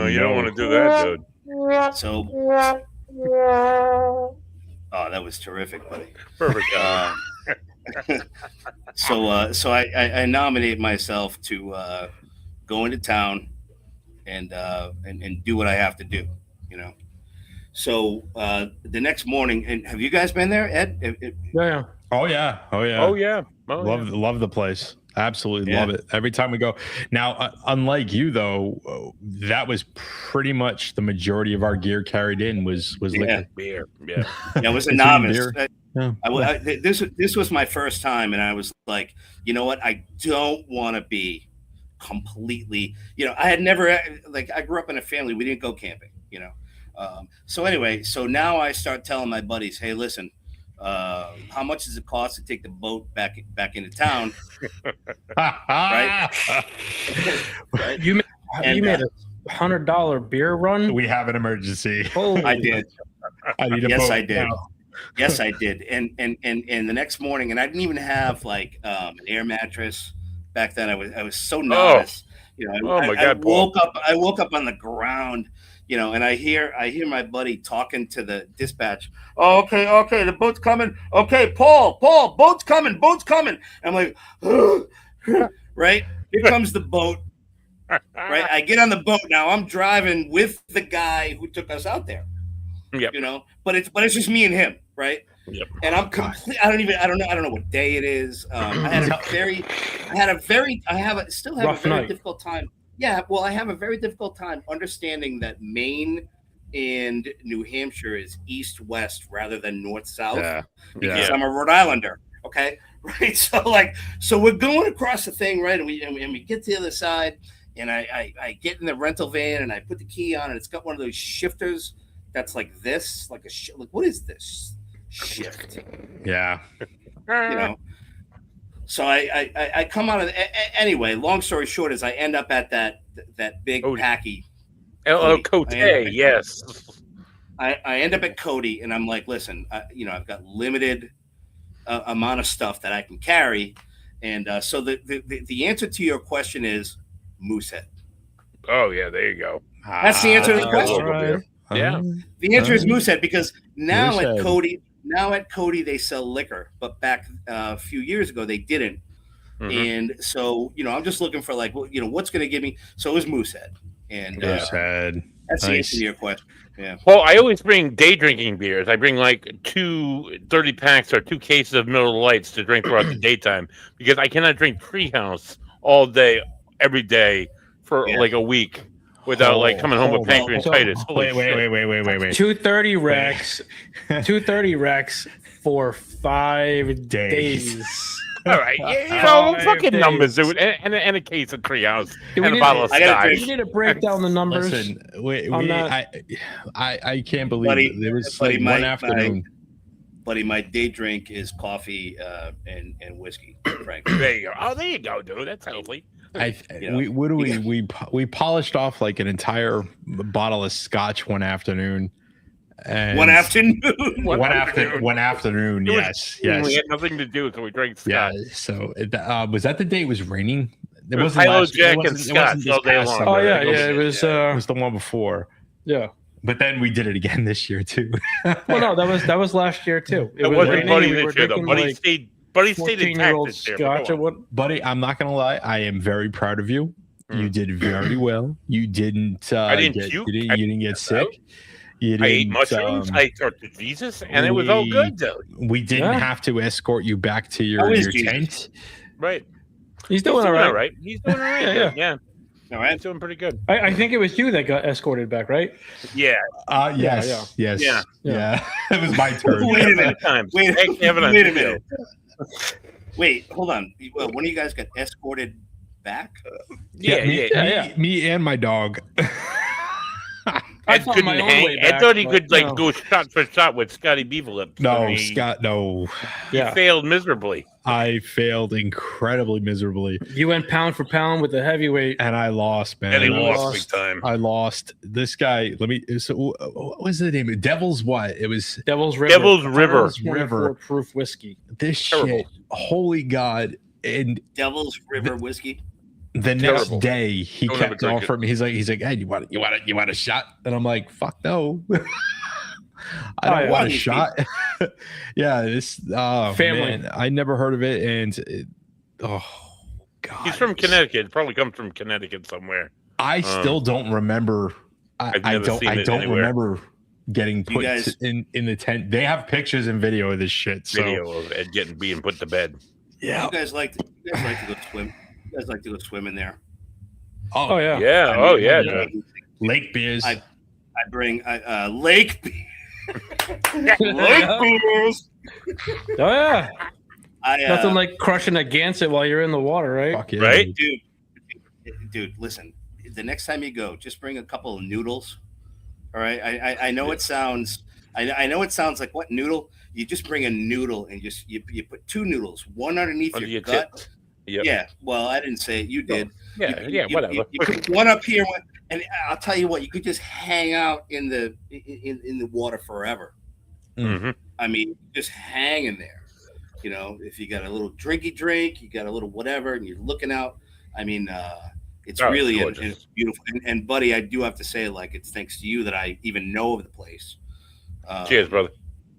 You don't want to do that, dude. So, that was terrific, buddy. Perfect. So I nominate myself to go into town and do what I have to do. So the next morning, and have you guys been there, Ed? Yeah. Oh yeah. Love the place. Absolutely love it. Every time we go. Now, unlike you though, that was pretty much the majority of our gear carried in was liquor. Beer. Yeah. I was a novice. This was my first time, and I was like, you know what? I don't want to be completely. I had never I grew up in a family. We didn't go camping. So now I start telling my buddies, hey, listen, how much does it cost to take the boat back into town? Right? You made a $100 beer run. We have an emergency. I did. I need a boat. I did. Now. Yes, I did. And the next morning, and I didn't even have an air mattress back then. I was so novice. You know, Oh my God, Paul. I woke up on the ground, you know, and I hear my buddy talking to the dispatch. Oh, okay, the boat's coming. Okay, Paul, boat's coming. I'm like, right? Here comes the boat. Right? I get on the boat now. I'm driving with the guy who took us out there. Yep. You know, but it's just me and him, right? Yep. And I'm complete. I don't know what day it is. I still have a very difficult time. Yeah, well, I have a very difficult time understanding that Maine and New Hampshire is east-west rather than north-south because I'm a Rhode Islander. Okay, right? So we're going across the thing, right? And we get to the other side, and I get in the rental van and I put the key on, and it's got one of those shifters that's like this, like what is this shift? Yeah, you know. So I come out of anyway. Long story short is I end up at that big packy. Cote, yes. I end up at Cody, and I'm like, listen, I've got limited amount of stuff that I can carry, and so the answer to your question is Moosehead. Oh yeah, there you go. That's the answer to the question. Right. Yeah. The answer is Moosehead because now at Cody they sell liquor, but back a few years ago they didn't. Mm-hmm. And so, I'm just looking for what's going to give me. So it was Moosehead. And Moosehead. That's the answer to your question. Yeah. Well, I always bring day drinking beers. I bring like 2 30 packs or 2 cases of Miller Lights to drink throughout the daytime because I cannot drink Treehouse all day, every day for like a week without coming home with pancreatitis. Wait. 230 racks. 230 racks for 5 days. All right, fucking numbers, dude, and a case of Treehouse and a bottle of scotch. You need to break down the numbers. Listen, I can't believe it was like one afternoon. Buddy, my day drink is coffee and whiskey. Frank. There you go. Oh, there you go, dude. That's healthy. We polished off like an entire bottle of scotch one afternoon. And one afternoon. Yes. We had nothing to do, so we drank scotch. Yeah. So was that the day it was raining? It was Hilo Jack and scotch all day long. Oh yeah. It was the one before. Yeah. But then we did it again this year too. Well, no, that was last year too. It wasn't Buddy this year though. Buddy stayed intact this year. Scotch or what? Buddy, I'm not gonna lie. I am very proud of you. You did very well. You didn't. I didn't puke. You didn't get sick. I ate mushrooms. I talked to Jesus, and it was all good though. We didn't have to escort you back to your tent. Right. He's doing all right. He's doing all right. Yeah. All right. He's doing pretty good. I think it was you that got escorted back, right? Yeah. Yes. Yeah. It was my turn. Wait a minute. Wait, hold on. Well, one of you guys got escorted back? Me and my dog. I thought he could go shot for shot with Scotty Beaverlips. No, Scott. No. He failed miserably. I failed incredibly miserably. You went pound for pound with the heavyweight, and I lost, man. And he lost big time. I lost. This guy. What was the name? Devil's what? It was Devil's River. Devil's River. Proof whiskey. This shit. Holy God! And Devil's River whiskey. The next day, he kept offering me. He's like, hey, you want a shot? And I'm like, fuck no. I don't want a shot. Yeah, this family. Man, I never heard of it, and God, he's from Connecticut. Probably comes from Connecticut somewhere. I still don't remember. I don't remember getting put in the tent. They have pictures and video of this shit. Video of Ed being put to bed. Yeah, you guys like to go swim. You guys like to go swim in there? Oh yeah, yeah. Lake beers. I bring lake beers. Lake beers. Oh yeah. Nothing like crushing a Gansett while you're in the water, right? Fuck yeah, right, dude. Listen, the next time you go, just bring a couple of noodles. All right. I know it sounds. I know it sounds like what noodle? You just bring a noodle and just you put 2 noodles, one underneath your gut. Yep. Yeah, well, I didn't say it. You did. Whatever. You put one up here, and I'll tell you what. You could just hang out in the water forever. Mm-hmm. I mean, just hang in there. If you got a little drinky drink, you got a little whatever, and you're looking out. I mean, It's really gorgeous. and it's beautiful. And buddy, I do have to say, like, it's thanks to you that I even know of the place. Cheers, brother.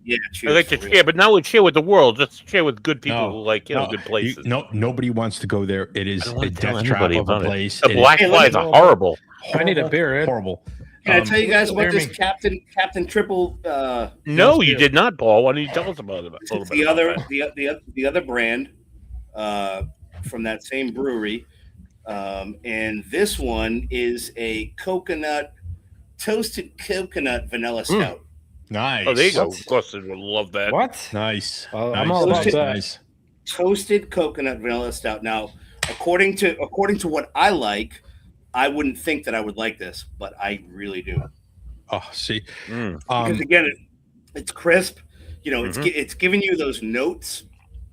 Yeah, cheers. I like to share, but not with share with the world. Just share with good people who like good places. Nobody wants to go there. It is a death trap of a place. The black flies are horrible. I need a beer. Ed. Horrible. Can I tell you guys about this Captain Triple? No, you did not, Paul. Why don't you tell us about it? The other brand from that same brewery, and this one is a toasted coconut vanilla stout. Nice. Oh, there you go. Of course, I would love that. What? Nice. I'm all about that. Nice. Toasted coconut vanilla stout. Now, according to what I like, I wouldn't think that I would like this, but I really do. Oh, see, because again, it's crisp. You know, it's giving you those notes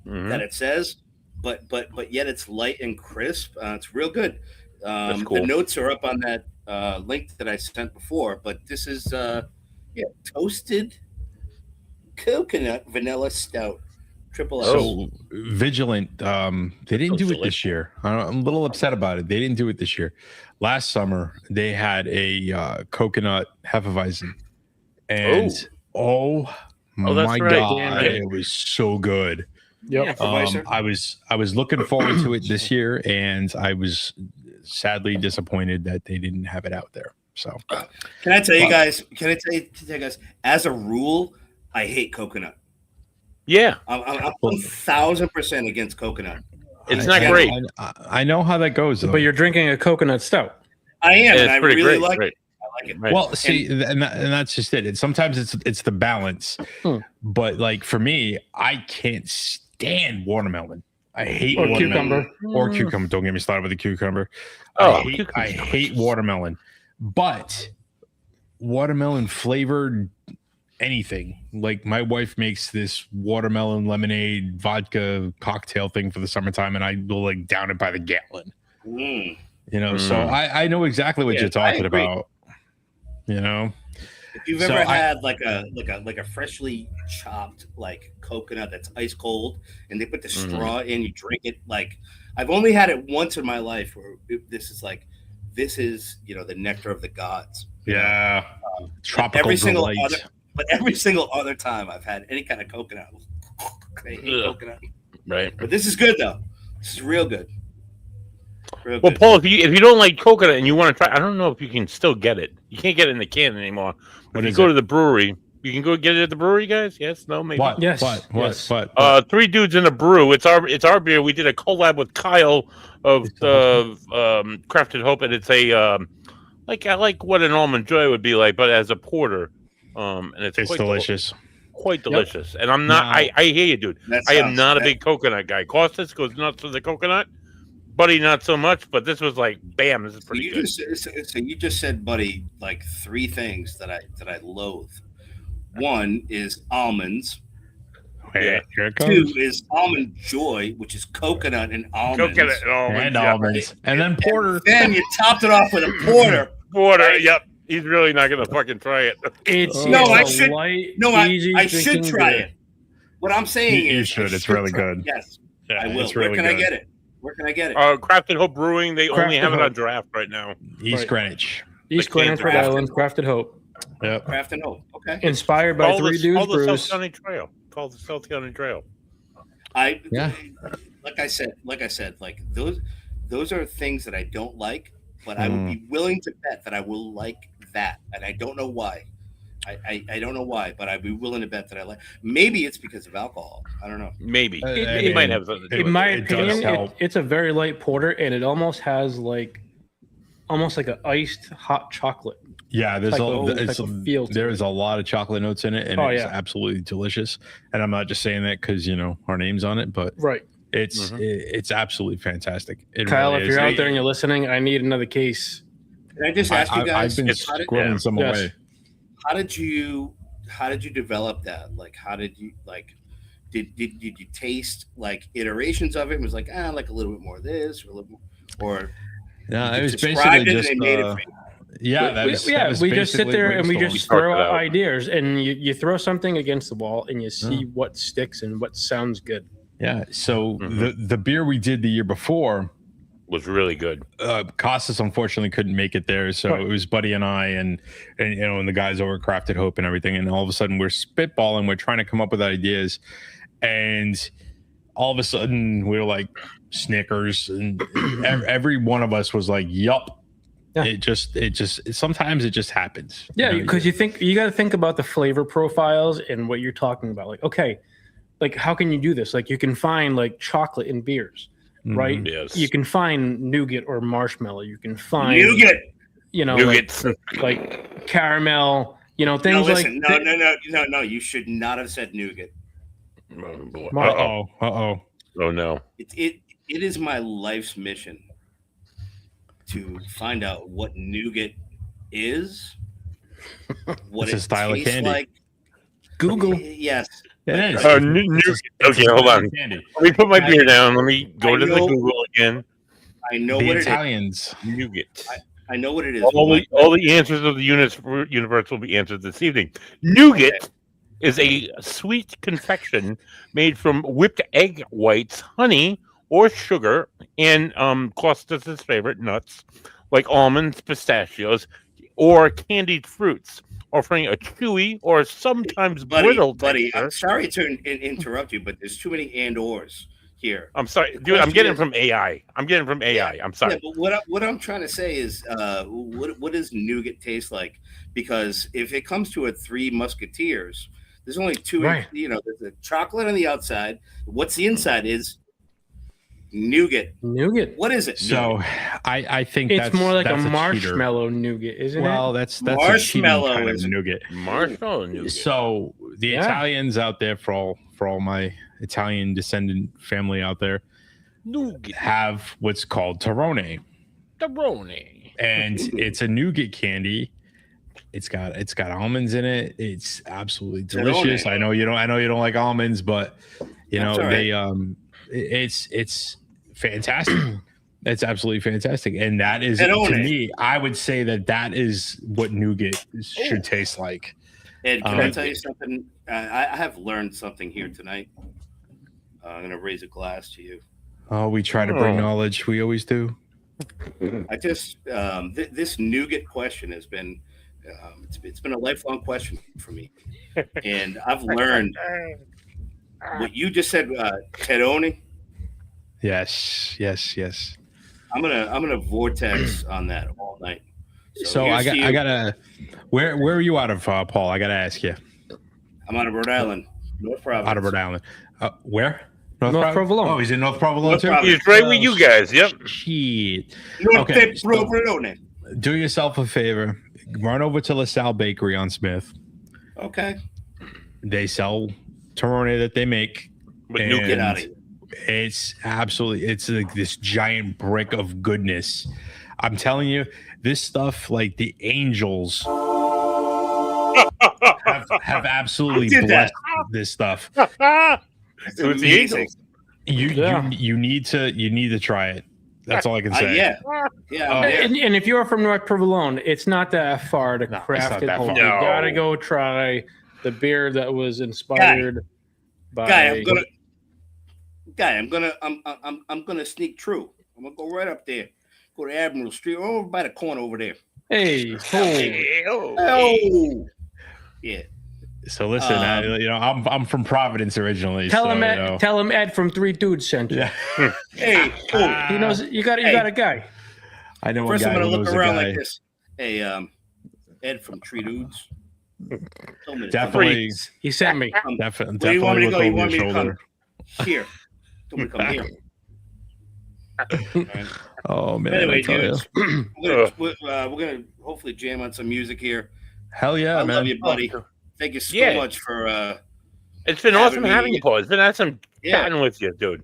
that it says, but yet it's light and crisp. It's real good. That's cool. The notes are up on that link that I sent before, but this is toasted coconut vanilla stout. Triple S. So Vigilant, they didn't do it this year. I'm a little upset about it. They didn't do it this year. Last summer, they had a coconut Hefeweizen, and my God, it was so good. Yep. I was looking forward to it this year, and I was sadly disappointed that they didn't have it out there. So, can I tell you guys? As a rule, I hate coconut. Yeah, I'm 1,000% against coconut. It's not great. I know how that goes, though. But you're drinking a coconut stout. I am, and I really great, like great. it. I like it. Right. Well, see, and that's just it. Sometimes it's the balance. But like for me, I can't stand watermelon. I hate watermelon. Cucumber. Don't get me started with the cucumber. I hate watermelon. But watermelon flavored anything. Like my wife makes this watermelon lemonade vodka cocktail thing for the summertime, and I will like down it by the gallon. You know, so I know exactly what you're talking about. You know, if you've ever had like a freshly chopped like coconut that's ice cold, and they put the straw in, you drink it. Like I've only had it once in my life where this is the nectar of the gods. Yeah, tropical delight. But every single other time I've had any kind of coconut, I hate coconut. Right. But this is good though. This is real good. Well, Paul, if you don't like coconut and you want to try, I don't know if you can still get it. You can't get it in the can anymore. But if you go to the brewery, you can go get it at the brewery, guys. Yes, no, maybe. What? Yes. What? Three Dudes in a Brew. It's our beer. We did a collab with Kyle of Crafted Hope, and it's a I like what an Almond Joy would be like, but as a porter. And it's quite delicious. Quite delicious. And I'm not. I hear you, dude. I am not a big coconut guy. Costas goes nuts for the coconut. Buddy, not so much, but this was like, bam, this is pretty good. So you just said, Buddy, like three things that I loathe. One is almonds. Here it comes. Two is Almond Joy, which is coconut and almonds. Almonds. And then porter. Then you topped it off with a porter. Porter, yep. He's really not going to fucking try it. I should try it. What I'm saying is, you should. It's really good. Yes, yeah, I will. Where can I get it? Crafted Hope Brewing. They only have it on draft right now. East Greenwich. East Greenwich, Rhode Island. Crafted Hope. Yep. Crafted Hope. Okay. Inspired by Three Dudes Brews. South County Trail. Call the South County Trail. Like I said, like those are things that I don't like, but I would be willing to bet that I will like that, and I don't know why. I don't know why, but I'd be willing to bet that I like. Maybe it's because of alcohol. I don't know. Maybe it might have something to do with it. In my opinion, it's a very light porter, and it almost has like an iced hot chocolate. Yeah, there is a lot of chocolate notes in it, and it's absolutely delicious. And I'm not just saying that because our name's on it, but it's absolutely fantastic. Kyle, really if you're out there and you're listening, I need another case. Can I just ask you guys? I've been squirreling some away. How did you develop that? Like, how did you did you taste like iterations of it? And was like, like a little bit more of this or a little more, or no, it was basically just we just sit there and we just throw out ideas, and you throw something against the wall and you see what sticks and what sounds good. Yeah. So the beer we did the year before was really good. Costas unfortunately couldn't make it there, so it was Buddy and I and the guys over at Crafted Hope and everything. And all of a sudden, we're spitballing, we're trying to come up with ideas, and all of a sudden, we were like Snickers, and every one of us was like, "Yup." Yeah. It just sometimes it just happens. Yeah, because you got to think about the flavor profiles and what you're talking about. Like, okay, like how can you do this? Like, you can find like chocolate in beers. Right? Yes. You can find nougat or marshmallow. You can find nougat. Nougats. like caramel. Things No. You should not have said nougat. Oh no. It is my life's mission to find out what nougat is. What it's a style of candy. like. Google. Yes. It is. Okay, hold on. Let me put my beer down. Let me go to the Google again. I know the what Italians. it is. Nougat. I know what it is. All the answers of the universe will be answered this evening. Nougat is a sweet confection made from whipped egg whites, honey, or sugar, and Costas' favorite nuts like almonds, pistachios, or candied fruits, offering a chewy or sometimes brittle buddy, texture. I'm sorry to interrupt you, but there's too many and/ors here. I'm sorry, dude. I'm getting it from AI. I'm sorry. Yeah, but what I'm trying to say is, what does nougat taste like? Because if it comes to a Three Musketeers, there's only two. Right. There's the chocolate on the outside. What's the inside is nougat. What is it? So I think it's that's more like that's a marshmallow nougat, isn't it? Well, that's marshmallow kind of nougat. Marshmallow nougat. So the Italians out there, for all my Italian descendant family out there, nougat. Have what's called Torrone. And it's a nougat candy. It's got almonds in it. It's absolutely delicious. Torrone. I know you don't like almonds, but That's they right. it's fantastic. It's absolutely fantastic, and that is Torrone. to me. I would say that is what nougat should taste like. Ed, can I tell you something? I have learned something here tonight. I'm going to raise a glass to you. Oh, we try to bring knowledge. We always do. I just this nougat question has been it's been a lifelong question for me, and I've learned what you just said, Torrone. Yes. I'm gonna vortex on that all night. So I gotta. Where are you out of, Paul? I gotta ask you. I'm out of Rhode Island, North Providence. Out of Rhode Island. Where? North Provolone. Oh, he's in North Provolone too. He's right with you guys. Yep. Shit. North Okay, Provolone. Do yourself a favor. Run over to LaSalle Bakery on Smith. Okay. They sell Torrone that they make. But nougat out of here. It's like this giant brick of goodness. I'm telling you, this stuff, like the angels have absolutely blessed this stuff. It was the angels. You need to try it. That's all I can say. Yeah. And if you're from North Provolone, it's not that far to craft it. You gotta go try the beer that was inspired by. I'm gonna sneak through. I'm gonna go right up there. Go to Admiral Street, over by the corner over there. Hey. Yeah. So listen, I'm from Providence originally. Tell him Ed from Three Dudes sent you. Yeah. Hey, he knows you got a guy. I know. First, I'm gonna look around like this. Hey, Ed from Three Dudes. Definitely, he sent me. Definitely. Where you want me to go? You want me to shoulder. come here? Don't come here. Oh man! Anyway, dudes, we're gonna hopefully jam on some music here. Hell yeah, I man! love you, buddy. Thank you so much for. It's been awesome having you, Paul. It's been awesome chatting with you, dude,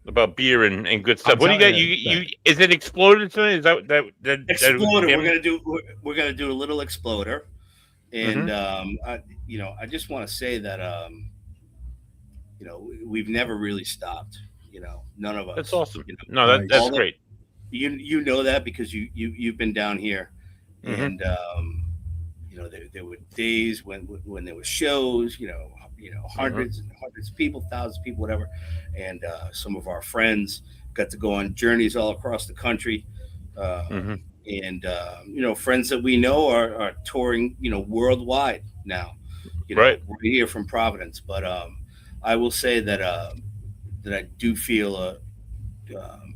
about beer and good stuff. What do you got? You is it Exploder tonight? Is that Exploder? We're gonna do a little Exploder, and I just want to say that we've never really stopped. None of us. That's awesome. That's great. You know that because you've been down here, and there were days when there were shows, hundreds and hundreds of people, thousands of people, whatever, and some of our friends got to go on journeys all across the country. And, friends that we know are touring, worldwide now, right here from Providence. But I will say that I do feel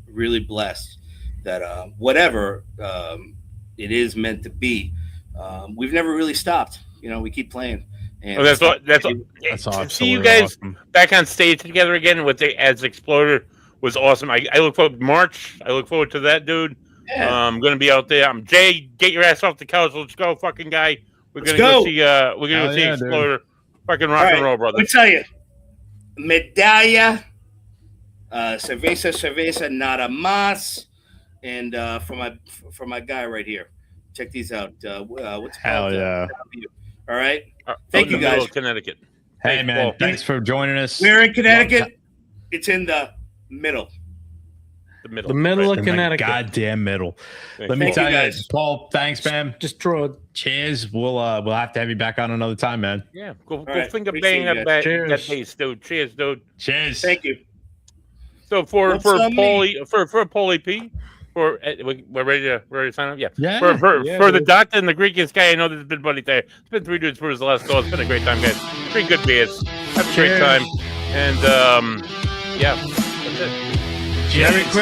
really blessed that whatever it is meant to be, we've never really stopped. We keep playing. And that's awesome. To see you guys back on stage together again as Exploder was awesome. I look forward to March. I look forward to that, dude. Yeah. I'm gonna be out there. Jay, get your ass off the couch. Let's go, fucking guy. We're gonna go see Exploder. Dude. Fucking rock and roll, brother. Let me tell you, medalla, cerveza nada más, and for my guy right here, check these out. What's hell called? Yeah! All right, thank you guys. Connecticut. Hey man, thanks for joining us. We're in Connecticut. It's in the middle. The middle of Connecticut. Goddamn middle. Let me tell you, Paul. Thanks, man. Just draw it. Cheers. We'll have to have you back on another time, man. Yeah. Go finger bang that bass, dude. Cheers, dude. Cheers. Thank you. So for Paulie P, we're ready to sign up. Yeah. For the Doctor and the Greek guy, I know there's been buddy there. It's been 3 dudes for the last call. It's been a great time, guys. 3 good beers. Have a great time. And that's it. Very quick.